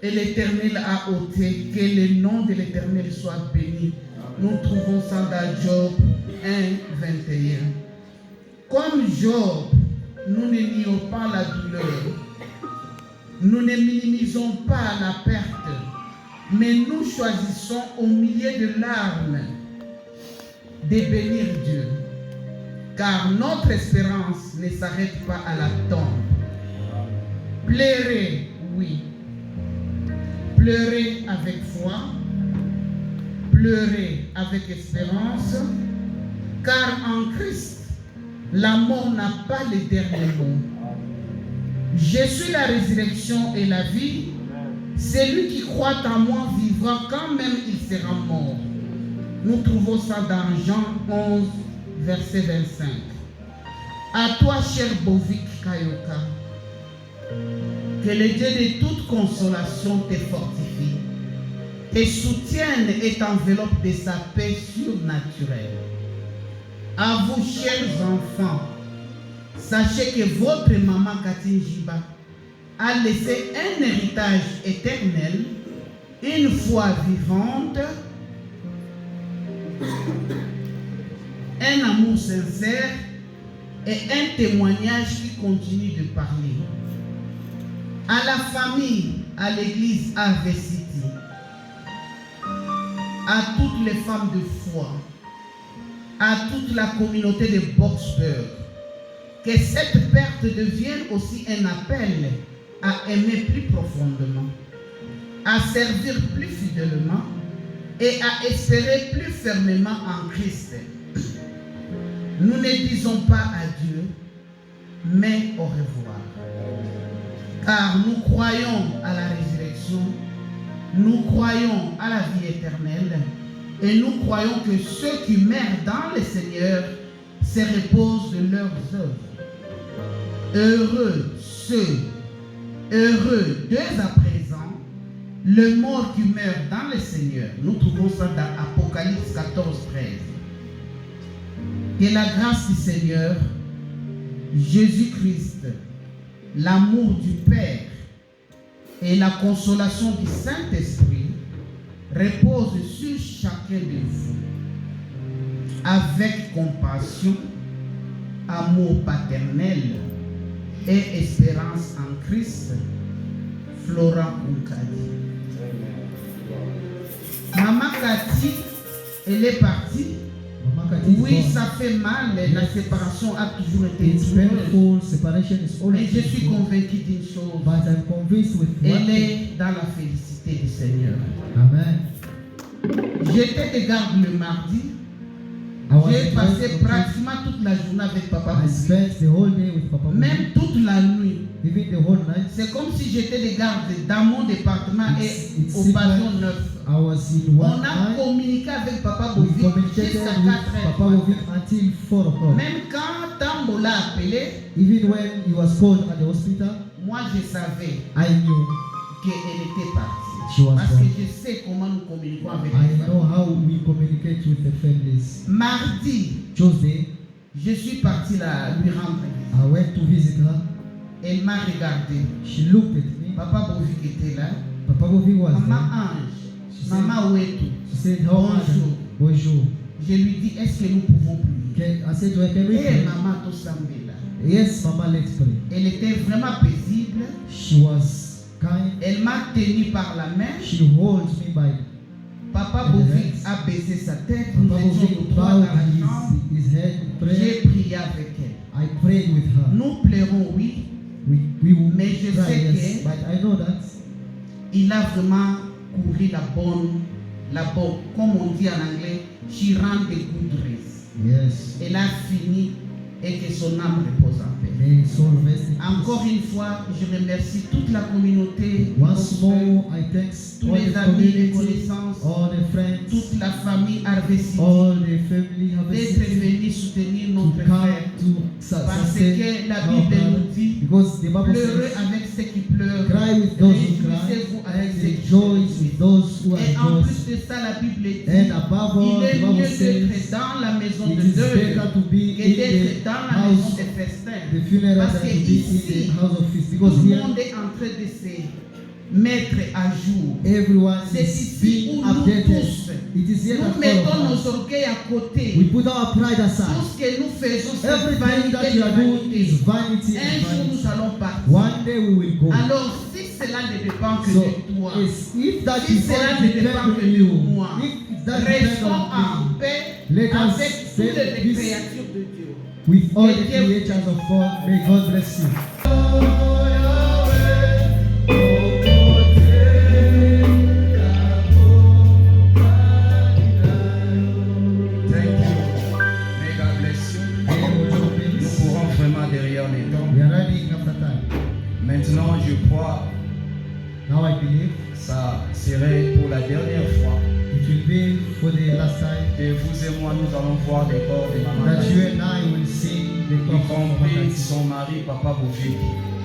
et l'Éternel a ôté. Que le nom de l'Éternel soit béni. Nous trouvons ça dans Job 1, 21. Comme Job, nous ne nions pas la douleur. Nous ne minimisons pas la perte, mais nous choisissons au milieu de larmes de bénir Dieu. Car notre espérance ne s'arrête pas à la tombe. Pleurez, oui. Pleurez avec foi. Pleurez avec espérance. Car en Christ, la mort n'a pas le dernier mot. Je suis la résurrection et la vie. Celui qui croit en moi vivra quand même il sera mort. Nous trouvons ça dans Jean 11, verset 25. À toi, cher Bovik Kayoka, que le Dieu de toute consolation te fortifie, te soutienne et t'enveloppe de sa paix surnaturelle. À vous, chers enfants, sachez que votre maman Catherine Jiba a laissé un héritage éternel, une foi vivante, un amour sincère et un témoignage qui continue de parler. À la famille, à l'église Ave City, à toutes les femmes de foi, à toute la communauté de Boxburg, que cette perte devienne aussi un appel à aimer plus profondément, à servir plus fidèlement et à espérer plus fermement en Christ. Nous ne disons pas adieu, mais au revoir. Car nous croyons à la résurrection, nous croyons à la vie éternelle et nous croyons que ceux qui meurent dans le Seigneur se reposent de leurs œuvres. Heureux ceux, heureux dès à présent, le mort qui meurt dans le Seigneur. Nous trouvons ça dans Apocalypse 14, 13. Que la grâce du Seigneur, Jésus-Christ, l'amour du Père et la consolation du Saint-Esprit reposent sur chacun de vous, avec compassion, amour paternel et espérance en Christ. Florent Oukadi. Maman Cathy, elle est partie. Oui, ça fait mal, la séparation a toujours été douloureuse. Mais je suis convaincu d'une chose. Elle est dans la félicité du Seigneur. Amen. J'étais de garde le mardi. J'ai passé pratiquement toute la journée avec Papa. Même toute la nuit. C'est comme si j'étais de garde dans mon département et au pavillon 9. On a communiqué avec Papa Bovik jusqu'à 4 heures. Même quand Tambo l'a appelé, moi je savais qu'elle était partie. Parce que je sais comment nous communiquons avec les familles. Mardi, je suis parti lui rendre. Elle m'a regardé. Papa Bovik était là. Maman Ange, Maman Ouetou. Bonjour. Je lui dis, est-ce que nous pouvons prier? Et Maman Tosambela. Yes, Mama, let's pray. Elle était vraiment paisible. She was kind. Elle m'a tenu par la main. She holds me by. Papa Bovik a baissé sa tête. Nous Papa étions Bovik trois dans bowed la chambre. his head in prayer. J'ai prié avec elle. I prayed with her. Nous pleurons, oui. We will Mais je cry, sais yes, que but I know that il a vraiment couru la bonne, comme on dit en anglais, she ran the good race. yes. Elle a fini et que son âme repose en paix. May soul rest in peace. Encore une fois, je remercie toute la communauté, Once more, I thank tous all les the amis, les community, connaissances, all the friends, toute la famille Harvest all the family have d'être venus soutenir to notre come frère. to Parce sustain que la our Bible brother. nous dit, Because the Bible pleurez says, avec ceux qui pleurent, cry with those who cry, réjouissez-vous avec ceux qui rejoice with those who Et en rejoice. plus de ça, la Bible dit, And above all, il est the mieux Bible says, d'être dans la maison it de is deuil better to be que in d'être the dans la maison house, de festin. the funeral, Parce than que to be in ici, the house of feast. tout Because le here, monde est en train de se mettre à jour. everyone C'est is ici being où nous updated. tous, It is here nous that all mettons of nos us, orgueils à we côté. put our pride Tout aside. ce que nous faisons, c'est Everything that vanité you de are doing vanité. is vanity Un and jour, vanity. nous allons partir. One day we will go. Alors, si cela ne dépend que So, de toi, if that si is cela going ne to dépend depend que on de you, moi, if that depends restons en on me, paix let us avec say toutes les this créatures de Dieu. with all the Dieu- creatures of God, may God bless you. Thank you. May God bless you. Nous courons vraiment derrière les temps. We are running after time. Maintenant, je crois Now I believe ça serait pour la dernière fois it will be for the last time que vous et moi nous allons voir les corps de Maman that you Cathy, and I will see the y corpse of compris Mama Cathy, son mari Papa Bovic.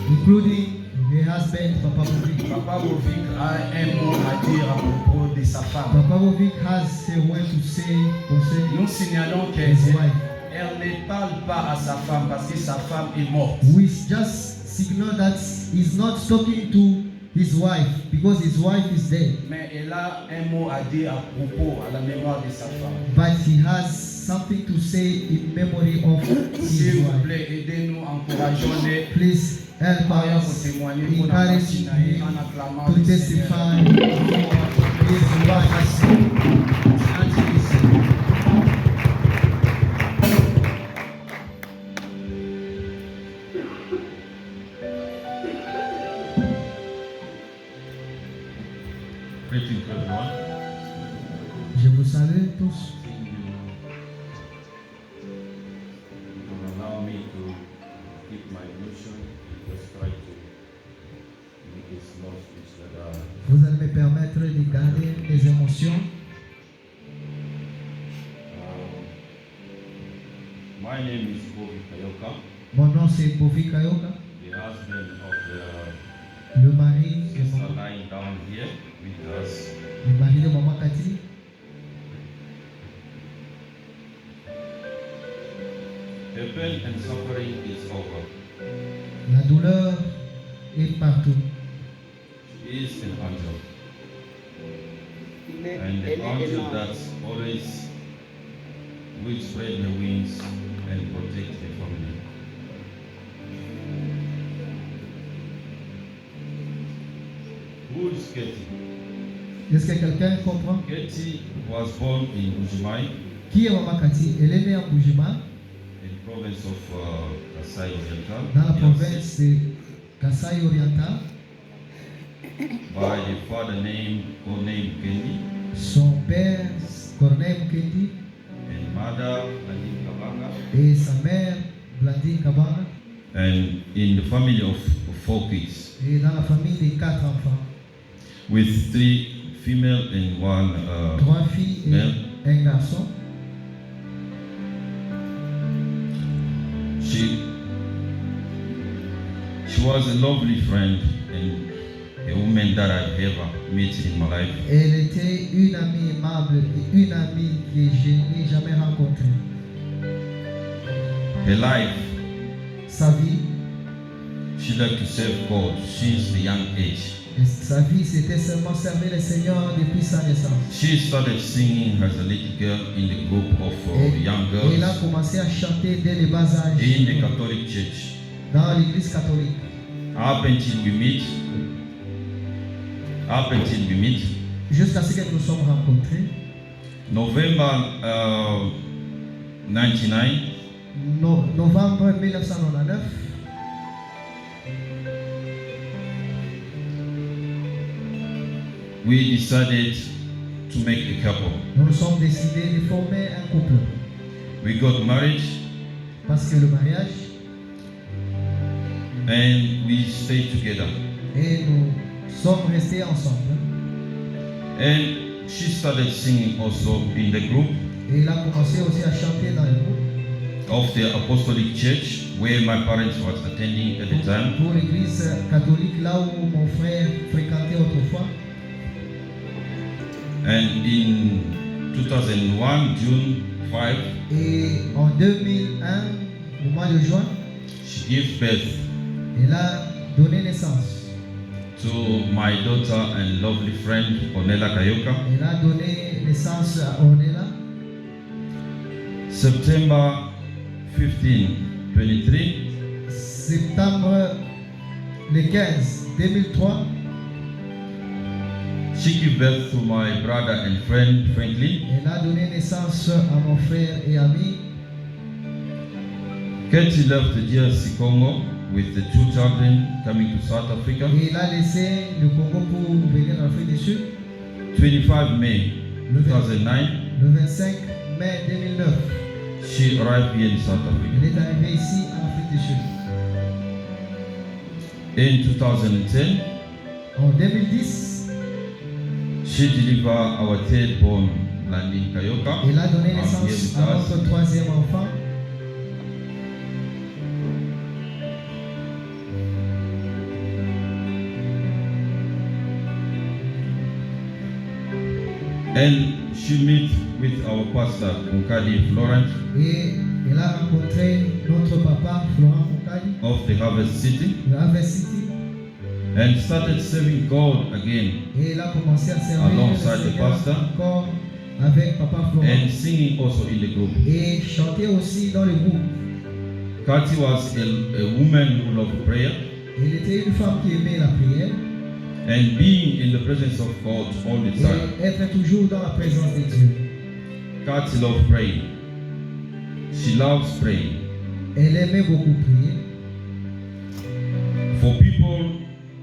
including her husband, Papa Bovic. Papa Bovic a un mot à dire à propos de sa femme. Papa Bovic has a word to say concerning Nous signalons his qu'elle wife. ne parle pas à sa femme parce que sa femme est morte. We just signal that he's not talking to his wife because his wife is dead, Mais elle a un mot à dire à propos, à la mémoire de sa femme. but he has something to say in memory of S'il his vous wife. plaît, aidez-nous, encourageons-les. Please help Prions pour us, témoigner pour la encourage Martinaï him en acclamant to le Seigneur. testify his wife. Greetings to everyone. Je vous salue tous. Thank you for allow me to keep my emotion and just try to make a small speech that Vous allez me permettre de garder les émotions. my name is Bobby Kayoka, Mon nom c'est Bovi Kayoka, the husband of le mari the de sister Maman, lying down here with us. le mari de Maman Cathy. The pain and suffering is over. La douleur est partout. She is an angel, Il est, and elle the est un angel ange. that always will spread her wings and protect the family. Who is Katie? Est-ce que quelqu'un comprend? Katie was born in Bujimai, Qui est Maman Cathy? Elle est née en Bujima, in province of Kasai Oriental, dans la DRC, province de Kasai Oriental. by the father named Kendi Son père, Corneille Mukendi, and mother Nadine Kabanga, et sa mère, Blandine Kabana, and in the family of 4 kids, et dans la famille de 4 enfants, with 3 female and 1 3 filles male. et un garçon. She was a lovely friend and a woman that I've ever met in my life. Elle était une amie aimable et une amie que je n'ai jamais rencontrée. Her life, Sa vie, she liked to serve God since the young age. et sa vie, c'était seulement servir le Seigneur depuis sa naissance. She started singing as a little girl in the group of young Et elle a girls commencé à chanter dès le bas âge in the Catholic Church. dans l'église catholique. Up until we meet, Jusqu'à ce que nous nous sommes rencontrés. November 99, Novembre 1999, we decided to make a couple. nous nous sommes décidés de former un couple. We got married Parce que le mariage, and we stayed together. et nous sommes restés ensemble. And she started singing also in the group Et il a commencé aussi à chanter dans le groupe of the Apostolic Church where my parents was attending at the time. pour l'église catholique, là où mon frère fréquentait autrefois. And in 2001, June 5, Et en 2001, au mois de juin, she gave birth elle a donné naissance. to my daughter and lovely friend Onela Kayoka. Elle a donné naissance à Ornella. September 15, 23, Septembre le 15 2003, She gave birth to my brother and friend Franklin. Elle a donné naissance à mon frère et ami. Katie left the DRC Congo with the 2 children coming to South Africa. Et il a laissé le Congo pour venir en Afrique du Sud 25 May 2009, le 25 mai 2009. she arrived here in South Elle Africa. est arrivée ici en Afrique du Sud. In 2010, En 2010, she delivered our third born, Landin Kayoka. elle a donné I'm here naissance with à us. notre troisième enfant. And she met with our pastor, Mukadi Florence, Et elle a rencontré notre papa, Florent Foucault, of the Harvest City, de Harvest City. and started serving God again Et elle a commencé à servir Alongside le the Seigneur pastor. encore avec papa Florent. and singing also in the group. Et chanter aussi dans le groupe. Kati was a woman who loved prayer Elle était une femme qui aimait la prière and being in the presence of God all the time. et être toujours dans la présence de Dieu. Kati loved praying. She loves praying Elle aimait beaucoup prier for people,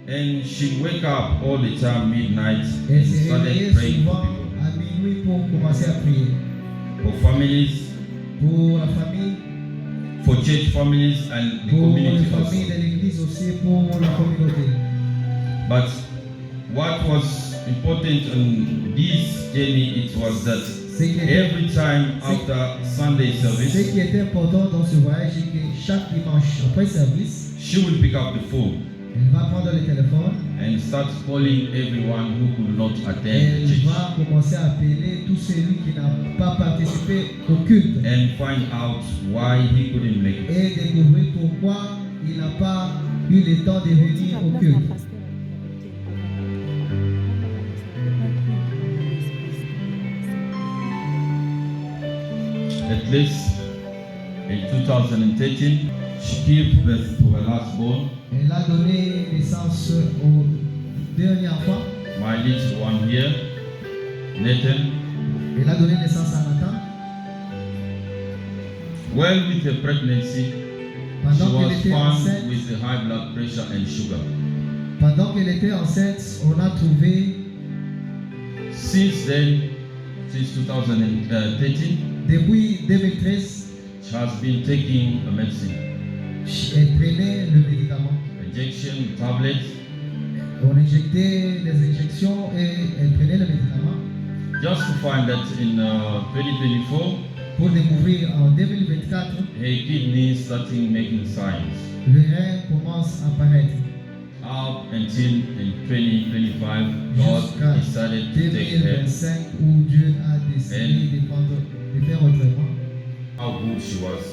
and she wake up all the time midnight Elle and se réveillait started praying for souvent people, à minuit pour commencer à prier. for families, Pour la famille, for church families and the pour les community familles also. de l'église aussi, pour la communauté. But what was important in this journey, it was that Ce qui était, every time after Sunday ce service, qui était important dans ce voyage, c'est que chaque dimanche après service, she will pick up the phone elle va prendre le téléphone, and start calling everyone who could not attend elle the church va commencer à appeler tout celui qui n'a pas participé au culte and find out why he couldn't make it. et découvrir pourquoi il n'a pas eu le temps de venir au culte. At least in 2013, she gave birth to her last born, Elle a donné naissance au dernier enfant. my little one here, Nathan. Elle a donné naissance à Nathan. Well, with her pregnancy, she Pendant qu'elle was était found enceinte, with the high blood pressure and sugar. pendant qu'elle était enceinte, on a trouvé, Since then, since 2013, depuis 2013, she has been taking a medicine, elle prenait le médicament. injection, tablets, On injectait les injections et elle prenait le médicament just to find that in 2024, pour découvrir en 2024, her kidney starting making signs. le rein commence à apparaître. Up until in 2025, God Jusqu'à decided to take her. 2025 où Dieu a décidé de faire autrement. How good she was.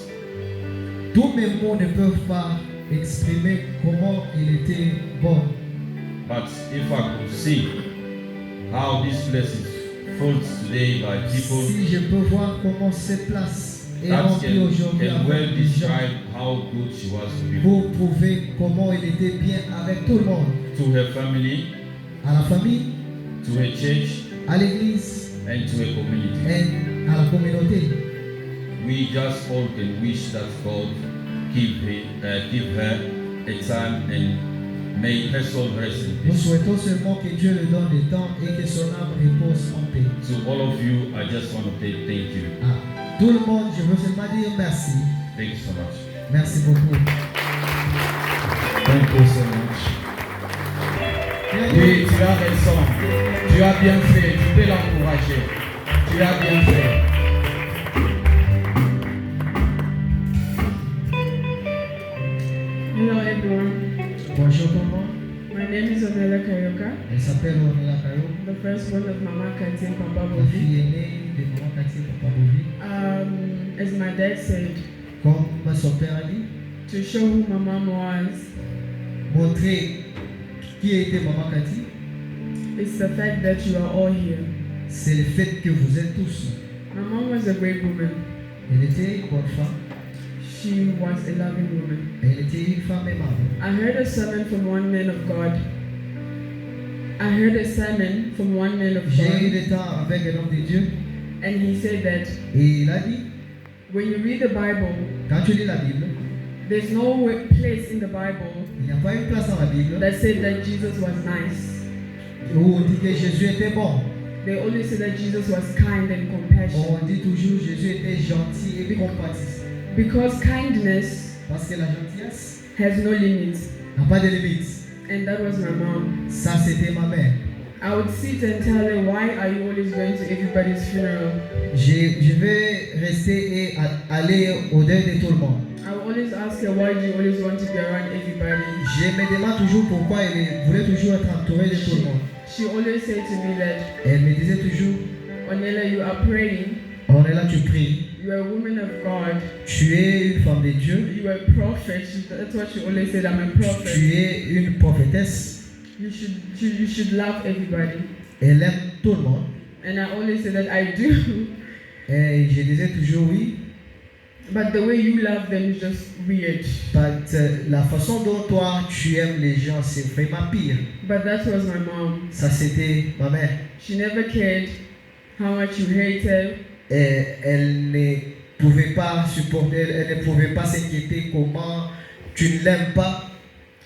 Tous mes mots ne peuvent pas exprimer comment il était bon. But if I could see how this place is full today by people, Si je peux voir comment cette place est that remplie aujourd'hui can well avec des gens describe how good she was to people. pour prouver comment il était bien avec tout le monde, To her family, à la famille, to her church, à l'église and to her community. et à la communauté. We just all can wish that God give her a time and may her soul rest in Nous peace. souhaitons seulement que Dieu lui donne le temps et que son âme repose en paix. To all of you, I just want to say thank you. À tout le monde, je veux seulement dire merci. Thank you so much. Merci beaucoup. Thank you so much. Oui, tu as raison. Tu as bien fait. Tu peux l'encourager. Tu as bien fait. Hello everyone. Bonjour tout le monde. My name is Onela Kayoka, Elle s'appelle Onela Kayo, the firstborn of Mama Kanti and Papa la Bovi. fille aînée de Maman Cathy et Papa Bovi. As my dad said, Comme son père a dit, to show who my mom was, montrer qui était Maman Cathy, it's the fact that you are all here. c'est le fait que vous êtes tous. My mom was a great woman. Elle était une bonne femme, She was a loving woman. elle était une femme aimable. I heard a sermon from one man of God I heard a sermon from one man of J'ai eu God, le temps avec un homme de Dieu and he said that et il a dit, when you read the Bible, quand tu lis la Bible, there's no place in the Bible il n'y a pas une place dans la Bible that said that Jesus was nice. où on dit que Jésus était bon. They only say that Jesus was kind and compassionate. On dit toujours Jésus était gentil et compatissant. Because kindness Parce que la gentillesse has no limits. n'a pas de limites. And that was my mom. Ça, c'était ma mère. I would sit and tell her, why are you always going to everybody's funeral? Je vais rester et aller au deuil de tout le monde. I would always ask her, why do you always want to be around everybody? Je me demande toujours pourquoi elle voulait toujours être entourée de tout le monde. She always said to me that, Elle me disait toujours, Onela, you are praying. on est là, tu pries. You are a woman of God. Tu es une femme de Dieu. You are a prophet. That's what she always said. I'm a prophet. Tu es une prophétesse. You should love everybody. Elle aime tout le monde. And I always say that I do. Et je disais toujours oui. But the way you love them is just weird. But, la façon dont toi tu aimes les gens, c'est vraiment pire. But that was my mom. Ça, c'était ma mère. She never cared how much you hate her. Et elle ne pouvait pas supporter, elle ne pouvait pas s'inquiéter comment tu ne l'aimes pas.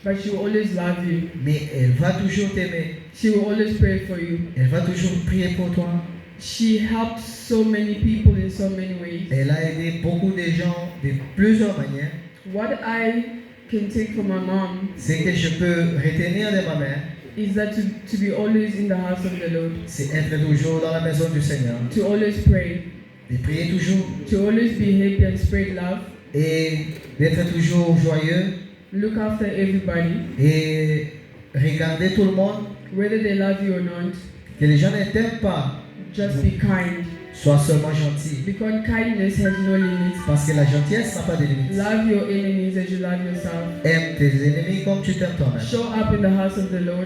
But she will always love you. Mais elle va toujours t'aimer. She will always pray for you. Elle va toujours prier pour toi. She helped so many people in so many ways. Elle a aidé beaucoup de gens de plusieurs manières. What I can take from my mom Ce que je peux retenir de ma mère, is that to be always in the house of the Lord, c'est être toujours dans la maison du Seigneur. to always pray, De prier toujours to always be happy and spread love, et d'être toujours joyeux look after everybody, et regarder tout le monde. whether they love you or not. Que les gens ne t'aiment pas, Just be kind, sois seulement gentil. because kindness has no limits. Parce que la gentillesse n'a pas de limite. Love your enemies as you love yourself. Aime tes ennemis comme tu t'aimes toi-même. Show up in the house of the Lord,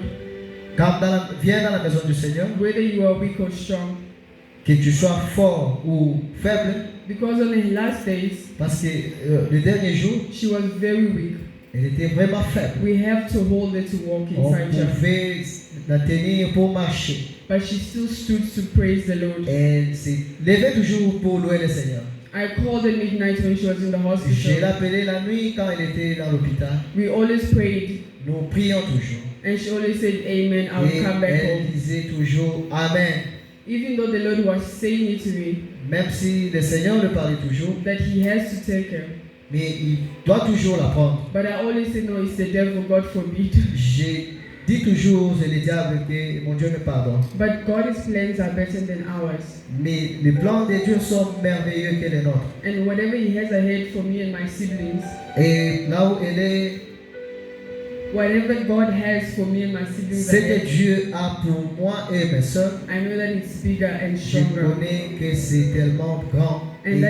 Viens dans la maison du Seigneur, whether you are weak or strong, que tu sois fort ou faible, because on the last days parce que le dernier jour, she was very weak. elle était vraiment faible. We have to hold her to walk On inside her. pouvait la tenir pour marcher. But she still stood to praise the Lord. Elle s'est levée toujours pour louer le Seigneur. I called at midnight when she was in the Je hospital. l'appelais la nuit quand elle était dans l'hôpital. We always prayed, Nous prions toujours. and she always said, Amen, I will Et come back elle home. disait toujours Amen. Even though the Lord was saying it to me, Même si le Seigneur le parlait toujours, that He has to take her. mais il doit toujours la prendre. But I always say, no, it's the devil, God forbid. J'ai dit toujours, c'est le diable que mon Dieu me pardonne. But God's plans are better than ours. Mais les plans de Dieu sont merveilleux que les nôtres. And whatever He has ahead for me and my siblings, Et là où elle est, whatever God has for me and my siblings ce que ahead, Dieu a pour moi et mes soeurs, I know that it's bigger and je stronger. connais que c'est tellement grand et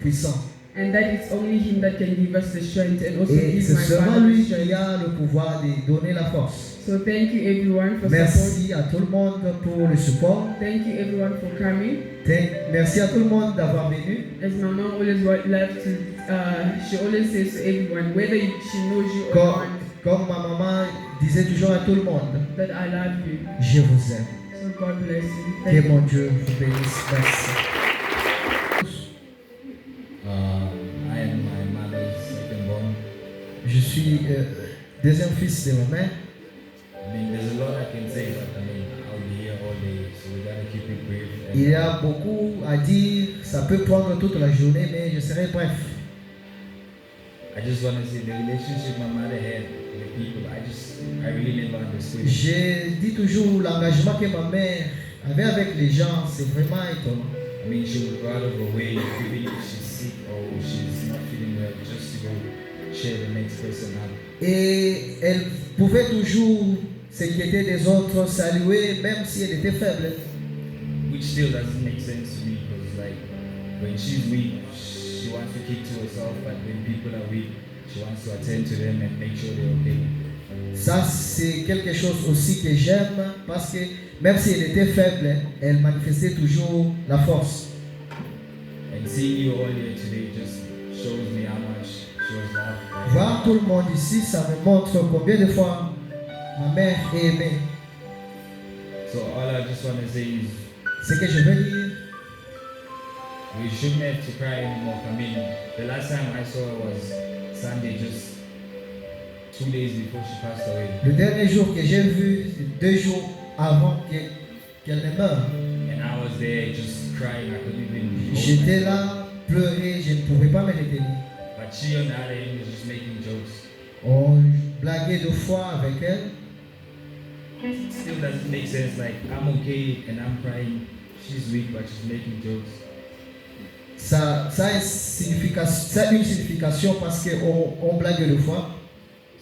puissant. And that it's only Him that can give us the strength and also Et give c'est my seulement father lui the strength. qui a le pouvoir de donner la force. So thank you everyone for support. Merci à tout le monde pour le support. Thank you everyone for coming. Merci à tout le monde d'avoir venu. As my mom always loved to, she always says to everyone, whether she knows you or Comme, not, comme ma maman disait toujours à tout le monde, that I love you. je vous aime. So God bless you. Que Thank you. mon Dieu vous bénisse. Merci. I am my mother's second born. Je suis deuxième fils de ma mère. I mean, there's a lot I can say, but I mean, I'll be here all day, so we gotta keep it brief. And Il y a beaucoup à dire. Ça peut prendre toute la journée, mais je serai bref. I just want to say the relationship my mother had with people, I really never understood it. Je dis toujours l'engagement que ma mère avait avec les gens, c'est vraiment étonnant. I mean, she would go out of her way, even if she's sick or she's not feeling well, just to go cheer the next person up. Et elle pouvait toujours s'inquiéter des autres, saluer, même si elle était faible. Which still doesn't make sense to me, because like, when she's weak, she wants to keep to herself, but when people are weak, she wants to attend to them and make sure they're okay. Ça, c'est quelque chose aussi que j'aime, parce que même si elle était faible, elle manifestait toujours la force. And seeing you all here today just shows me how much she was loved. Voir tout le monde ici, ça me montre combien de fois ma mère est aimée. So all I just want to say is Ce que je veux dire, we shouldn't have to cry anymore. I mean, the last time I saw her was Sunday, just 2 days before she passed away. le dernier jour que j'ai vu, 2 jours avant qu'elle ne meure, And I was there just crying. I couldn't even j'étais là, pleurer, je ne pouvais pas me retenir. But she on the other end was just making jokes. On blaguait 2 fois avec elle. It still doesn't make sense. Like, I'm okay and I'm crying. She's weak, but she's making jokes. Ça a une signification parce qu'on blague 2 fois.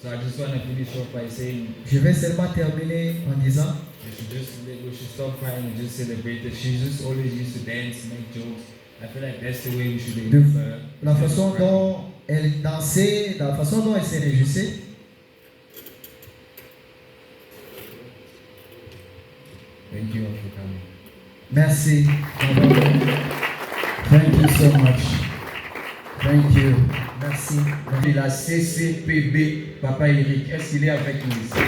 So I just want to finish off by saying Je vais seulement terminer en disant we should stop crying and just celebrate her. She just always used to dance, make jokes. I feel like that's the way we should de remember her. la façon dont elle dansait, la façon dont elle se réjouissait. Thank you all for coming. Merci. Thank you so much. Thank you. Merci. De la CCPB, Papa Eric, est-ce qu'il est avec nous ici?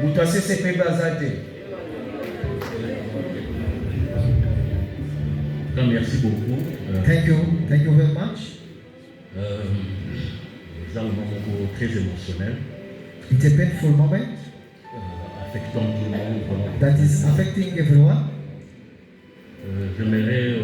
Mouta CCPB Azate. Merci beaucoup. Thank you very much. Nous avons un moment très émotionnel, It's a painful moment affectant tout le monde. Vraiment. that is affecting everyone. J'aimerais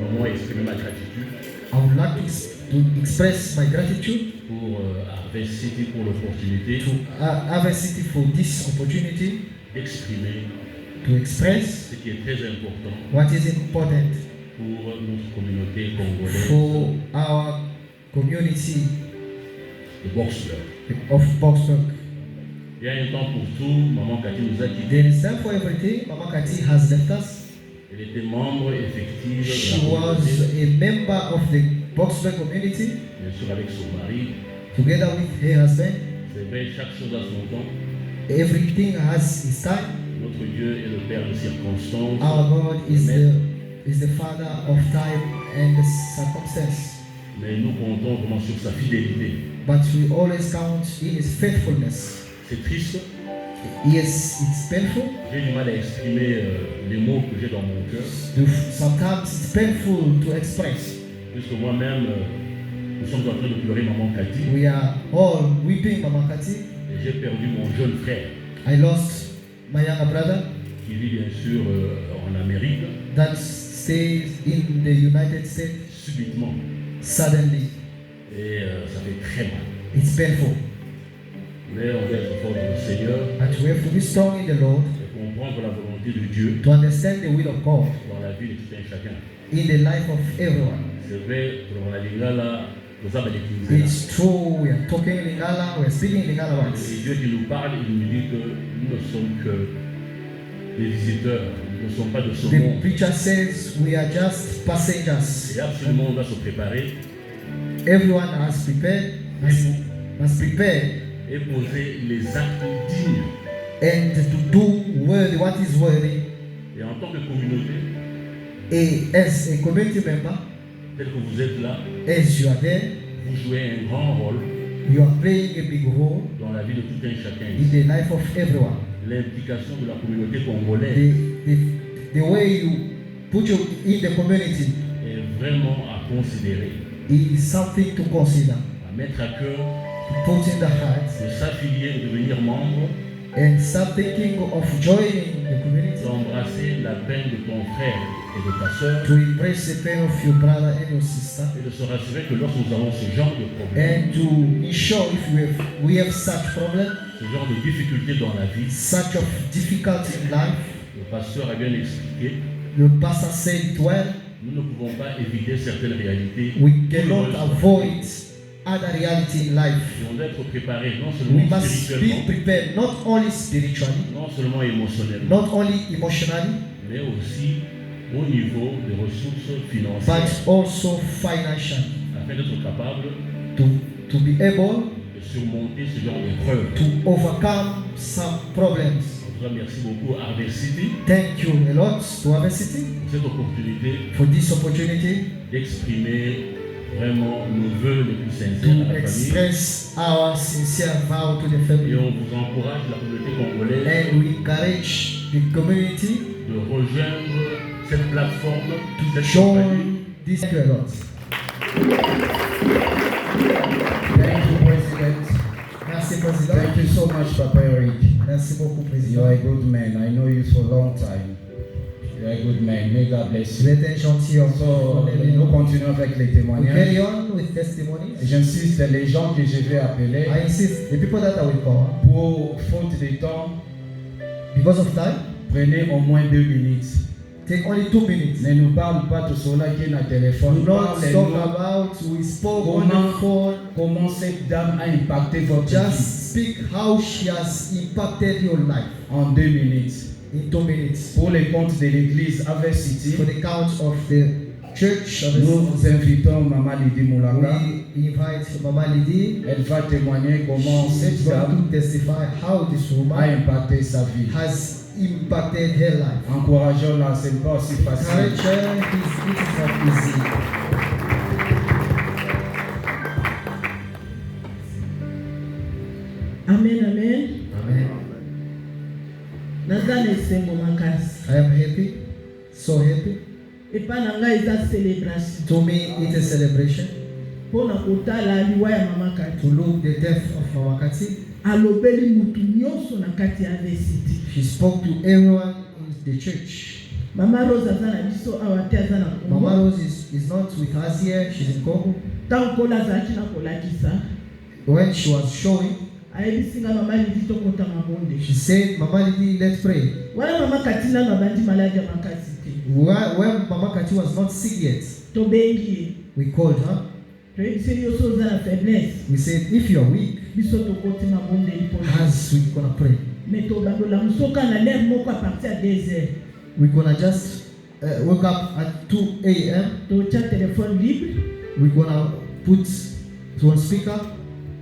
vraiment exprimer ma gratitude I would like to express my gratitude pour Harvest City pour l'opportunité to Harvest City for this opportunity d'exprimer to express ce qui est très important what is important pour notre communauté congolaise for our community de Boxburg. of Boxburg. Il y a un temps pour tout, Maman Cathy nous a quittés. There is time for everything. Mama Kati has left us. Elle était membre effective She de la was communauté, a member of the Boxburg community bien sûr avec son mari. together with her husband. C'est vrai, chaque chose a son temps. Everything has its time. Notre Dieu est le Père de circonstances. Our God is the Father of time and the circumstance. Mais nous comptons vraiment sur sa fidélité. But we always count in His faithfulness. C'est triste. Yes, it's painful. J'ai du mal à exprimer les mots que j'ai dans mon cœur. Sometimes it's painful to express. Puisque moi-même, nous sommes en train de pleurer Maman Cathy. We are all weeping, Mama Kati. Et j'ai perdu mon jeune frère I lost my younger brother qui vit bien sûr en Amérique that stays in the United States subitement. suddenly. Et ça fait très mal. It's painful. Mais on doit être fort dans le Seigneur But we have to be strong in the Lord et comprendre la volonté de Dieu to understand the will of God dans la vie de tout un chacun. in the life of everyone. C'est vrai, dans la Lingala, nous avons les It's true, we are talking in Lingala, we are speaking in Lingala words. Et Dieu qui nous parle, il nous dit que nous ne sommes que des visiteurs, nous ne sommes pas de ce The monde. preacher says we are just passengers. Et absolument, on doit se préparer Everyone has prepared, must prepare et poser les actes dignes. and to do worthy what is worthy. Et en tant que communauté, As a community member, tel que vous êtes là, as you are there, vous jouez un grand rôle you are playing a big role dans la vie de tout un chacun. in the life of everyone. L'implication de la communauté congolaise The way you put you in the community est vraiment à considérer, is something to consider, à mettre à cœur, to put in the heart, de s'affilier, de devenir membre, and start thinking of joining the community, d'embrasser la peine de ton frère et de ta sœur, to embrace the pain of your brother and your sister, et de se rassurer que lorsque nous avons ce genre de problème, and to ensure if we have such problem, ce genre de difficultés dans la vie, such of difficulty in life, le pasteur a bien expliqué, the pastor said it well, nous ne pouvons pas éviter certaines réalités. we cannot avoid other reality in life. Et on doit être préparé non We seulement must be spirituellement, prepared not only spiritually, non seulement émotionnellement, not only emotionally, mais aussi au niveau des ressources but financières, also financially, afin d'être capable to be able de surmonter ce genre d'épreuves. to overcome some problems. En tout cas, merci beaucoup à Harvest City Thank you a lot to Harvest City pour cette opportunité for this opportunity d'exprimer vraiment nos vœux les plus sincères to à la famille. express our sincere vow to the Et family. on vous encourage, la communauté congolaise, And we encourage the community de rejoindre cette plateforme, to cette compagnie. join this period. Thank you, President. Merci, Président. Thank you so much, Papa Eric. Merci beaucoup, You Président. are a good man. I know you for a long time. You are a good man. May God bless Vous you. êtes un gentilhomme. So, nous continuons avec les We témoignages. carry on with testimonies. J'insiste, les gens que je vais appeler, I insist, the people that I will call, pour faute de temps, because of time, prenez au moins 2 minutes. take only 2 minutes. Ne nous parle pas de cela qui est dans le téléphone. Do not talk Parlez-nous about, we spoke on the phone. comment cette dame a impacté votre vie Just speak how she has impacted your life en 2 minutes. in 2 minutes. Pour les comptes de l'église avec City, For the count of the church, nous invitons Maman Lydie Moulanga. we invite Mama Lydie. Elle va témoigner comment She's cette going dame to testify how this a woman impacté sa vie. has impacted her life. Encourageons-la, ce n'est pas aussi Encourage facile. her, it is not easy. Amen, amen. Amen. Naza na esengo makasi. I am happy, so happy. Epa na ngai eza celebration. To me, it's a celebration Mpona kotala liwa ya mama Kati. to look the death of Mama Kati. Alobeli mutu nyonso na kati ya VCT. She spoke to everyone in the church. Mama Rose aza na biso awa te aza na Mama Congo. Rose is not with us here, she's in Congo. Ntango kola azalaki na kolakisa, When she was showing, ayebisi nga mama Lidi tokota mabonde. she said, Mama Lidi, let's pray. Wana mama Kati nano abandi maladi ya makasi te. When Mama Kati was not sick yet, Tobengi ye. we called her. Toyebiseli yo so oza na faiblesse. We said, if you are weak, Biso tokoti mabonde lipola. as we're gonna pray. Mais tobandola musoka na lere moko a partir ya 2 heures. We're gonna just wake up at 2 a.m. Totia téléphone libre. We're gonna put it on speaker.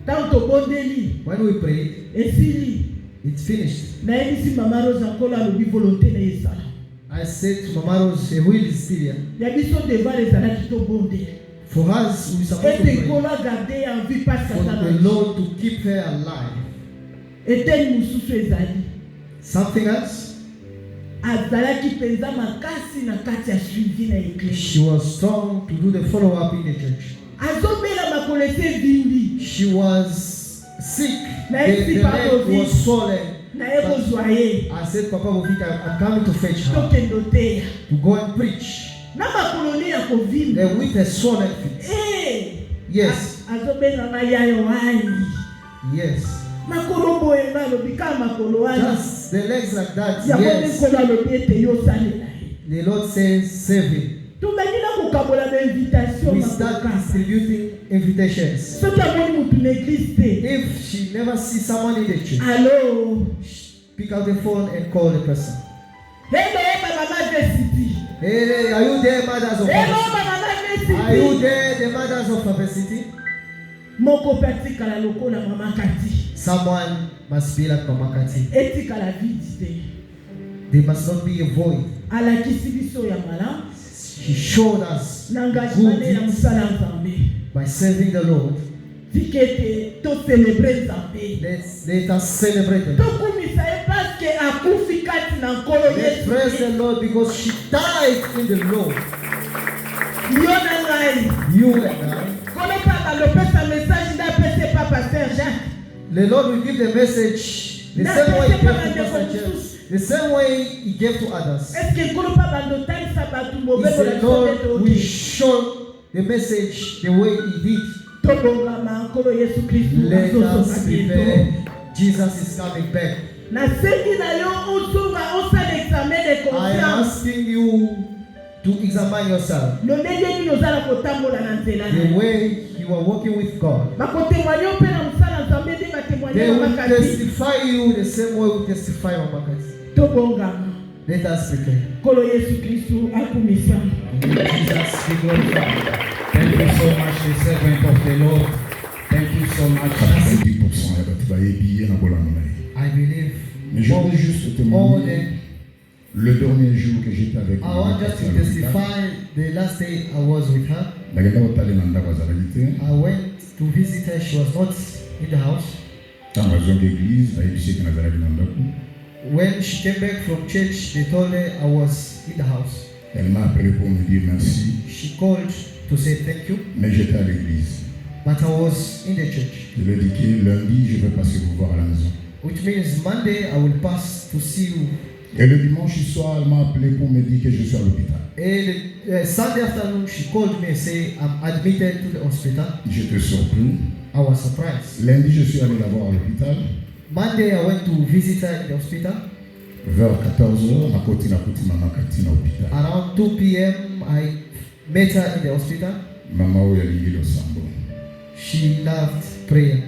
Ntango tobondeli, When we prayed, esili. it's finished. Nayebisi mama Rose nkolo alobi volonté na esala. I said to Mama Rose, a will is still here. Ya biso devoir ezalaki tobondeli. For us, we're supposed to Ete pray nkolo agarde en vie parce for qu'aza the na Lord to keep her alive. eteni mosusu ezali. Something else, Azalaki mpenza makasi na kati ya suivi na eglise. she was strong to do the follow-up in the church. Azobela makolo ese vimbi. She was sick. Na The esi leg parovi. was swollen. Na ye kozwa ye. I said, Papa Bovika, I'm coming to fetch her Tokendo teya. to go and preach. Na makolo ne ya kovimba. Then with a swollen feet. Yes, Azobela na yayo wani. yes. Makolo boye nga alobi kaka makolo wani. Just the legs like that. Yango Yes. nkolo alobi ete yo osalela ye. The Lord says, save him. Tobandi na kokabola bainvitation We start makoka. distributing invitations. Soki amoni mutu na eglise te. If she never sees someone in the church, Alo. pick out the phone and call the person. Hello mama Vesiti. Hey, are you there, mothers of Hello Papa? mama Are you Vesiti. there, the mothers of Papa City? Moko pe atikala lokola mama Kati. Someone must be like Mama Kati. Etikala vidi te. There must not be a void. Alakisi biso ya malamu. He showed us Na good engagement na deeds mosala Nzambe. by serving the Lord. Tikete to celebrate Nzambe. Let us celebrate the Lord. Tokumisa ye parce que akufi kati na nkolo Let's Yesu. praise the Lord because she died in the Lord. Yo na ngai. You and I. Kolo papa lopesa message nda pese papa Saint Jacques. The Lord will give the message the same way He gave to Pastor James, the same way He gave to others. Est-ce que kolo papa ndo talisa batu He mobeko said, la Lord, sote we to. show the message the way He did. Tobongama nkolo Yesu Kristu Let us azosoka prepare. bientôt. Jesus is coming back. Nasengi na yo osonga osala examen de I am conscience. asking you to examine yourself. No ndenge nini ozala kotambola na nzela The na yo. way you are walking with God. Bakotémoigne mpe na mosala Nzambe nde They batémoigne will makasi. testify you the same way we testify Mama Kati. Tobongama. Let us prepare. Nkolo Yesu Kristu akumisa. Jesus be glorified. Thank you so much, the servant of the Lord. Thank you so much. 10% ya bato bayebi na kolanda na ye. I believe Mais je voudrais juste témoigner le dernier jour que j'étais avec I want just to testify the last day I was with her. I went to visit her. She was not in the house. When she came back from church, they told her I was in the house. Elle m'a appelé pour me dire merci. She called to say thank you. Mais j'étais à l'église. But I was in the church. Je lui ai dit que lundi, je vais passer vous voir à la maison. Which means Monday I will pass to see you. Et le dimanche soir, elle m'a appelé pour me dire que je suis à l'hôpital. And Sunday afternoon, she called me and said I'm admitted to the hospital. J'étais surpris. I was surprised. Lundi, je suis allé la voir à l'hôpital. Monday, I went to visit her in the hospital. Vers 14h, à côté maman Katina hôpital. Around 2 p.m., I met her in the hospital. Maman a lié le sambo. She loved prayer.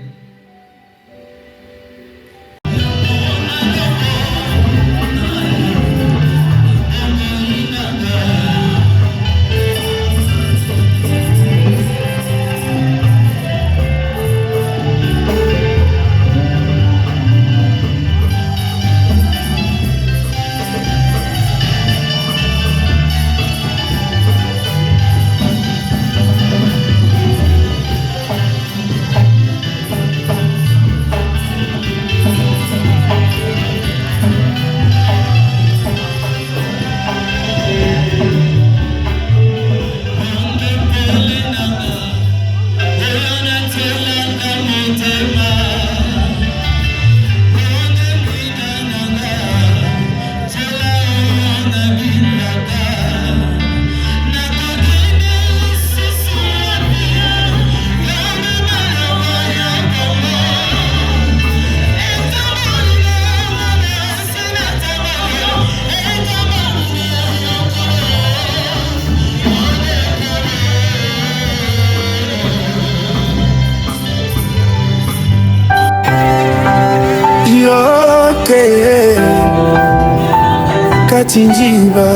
Katinjiba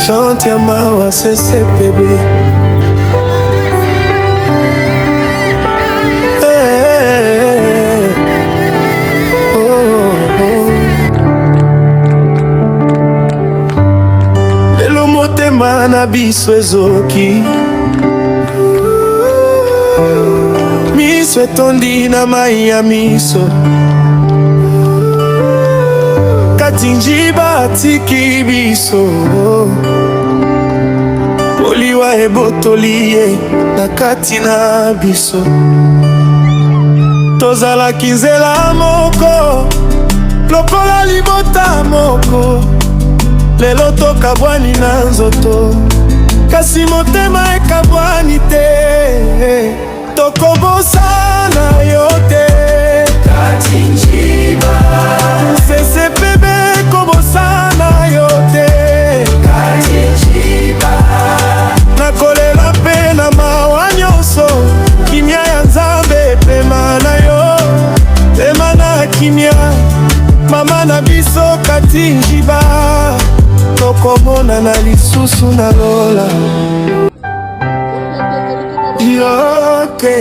chante ya mawa sese bébé. Lelo motema na biso ezoki, miso etondi na mai ya miso. Katinjiba atiki biso, oliwa ebotoli ye na kati na biso. Tozalaki nzela moko lokola libota moko, lelo tokabwani na nzoto, kasi motema ekabwani te, tokobosana yo te. Katinjiba sese bebe kobosana yo te. Katinjiba nakolela pe na mawa nyonso, kimia ya Nzambe pema na yo, pema na kimia mama na biso. Katinjiba tokomona na lisusu na lola yoke.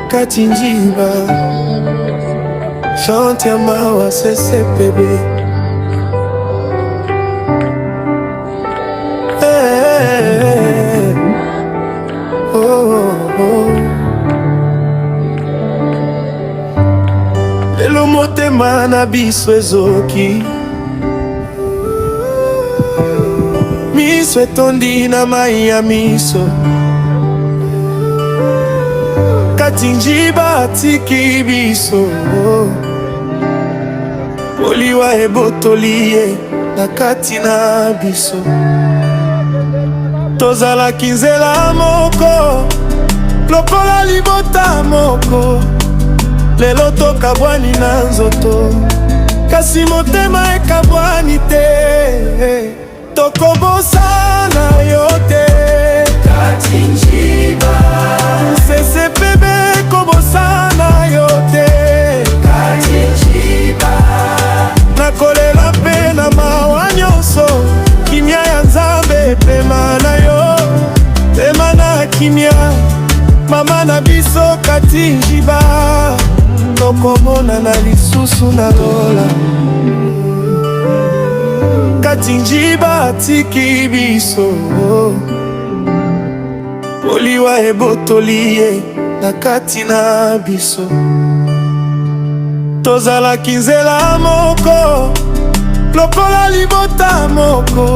Katinjiba chante ya mawa sese bébé. Hey, oh, oh. Lelo motema na biso ezoki, miso etondi na mai ya miso. Katinjiba atiki biso, oliwa ebotoli ye na kati na biso. Tozalaki nzela moko lokola libota moko, lelo tokabwani na nzoto, kasi motema ekabwani te, tokobosana yo te. Katinjiba sese bebe kobosana yo te. Katinjiba nakolela pe na mawa nyonso, kimia ya Nzambe pema na yo, pema na kimia mama na biso. Katinjiba tokomona na lisusu na lola. batinjiba atiki biso Oliwa ebotoli ye na kati na biso Tozalaki nzela moko lokola libota moko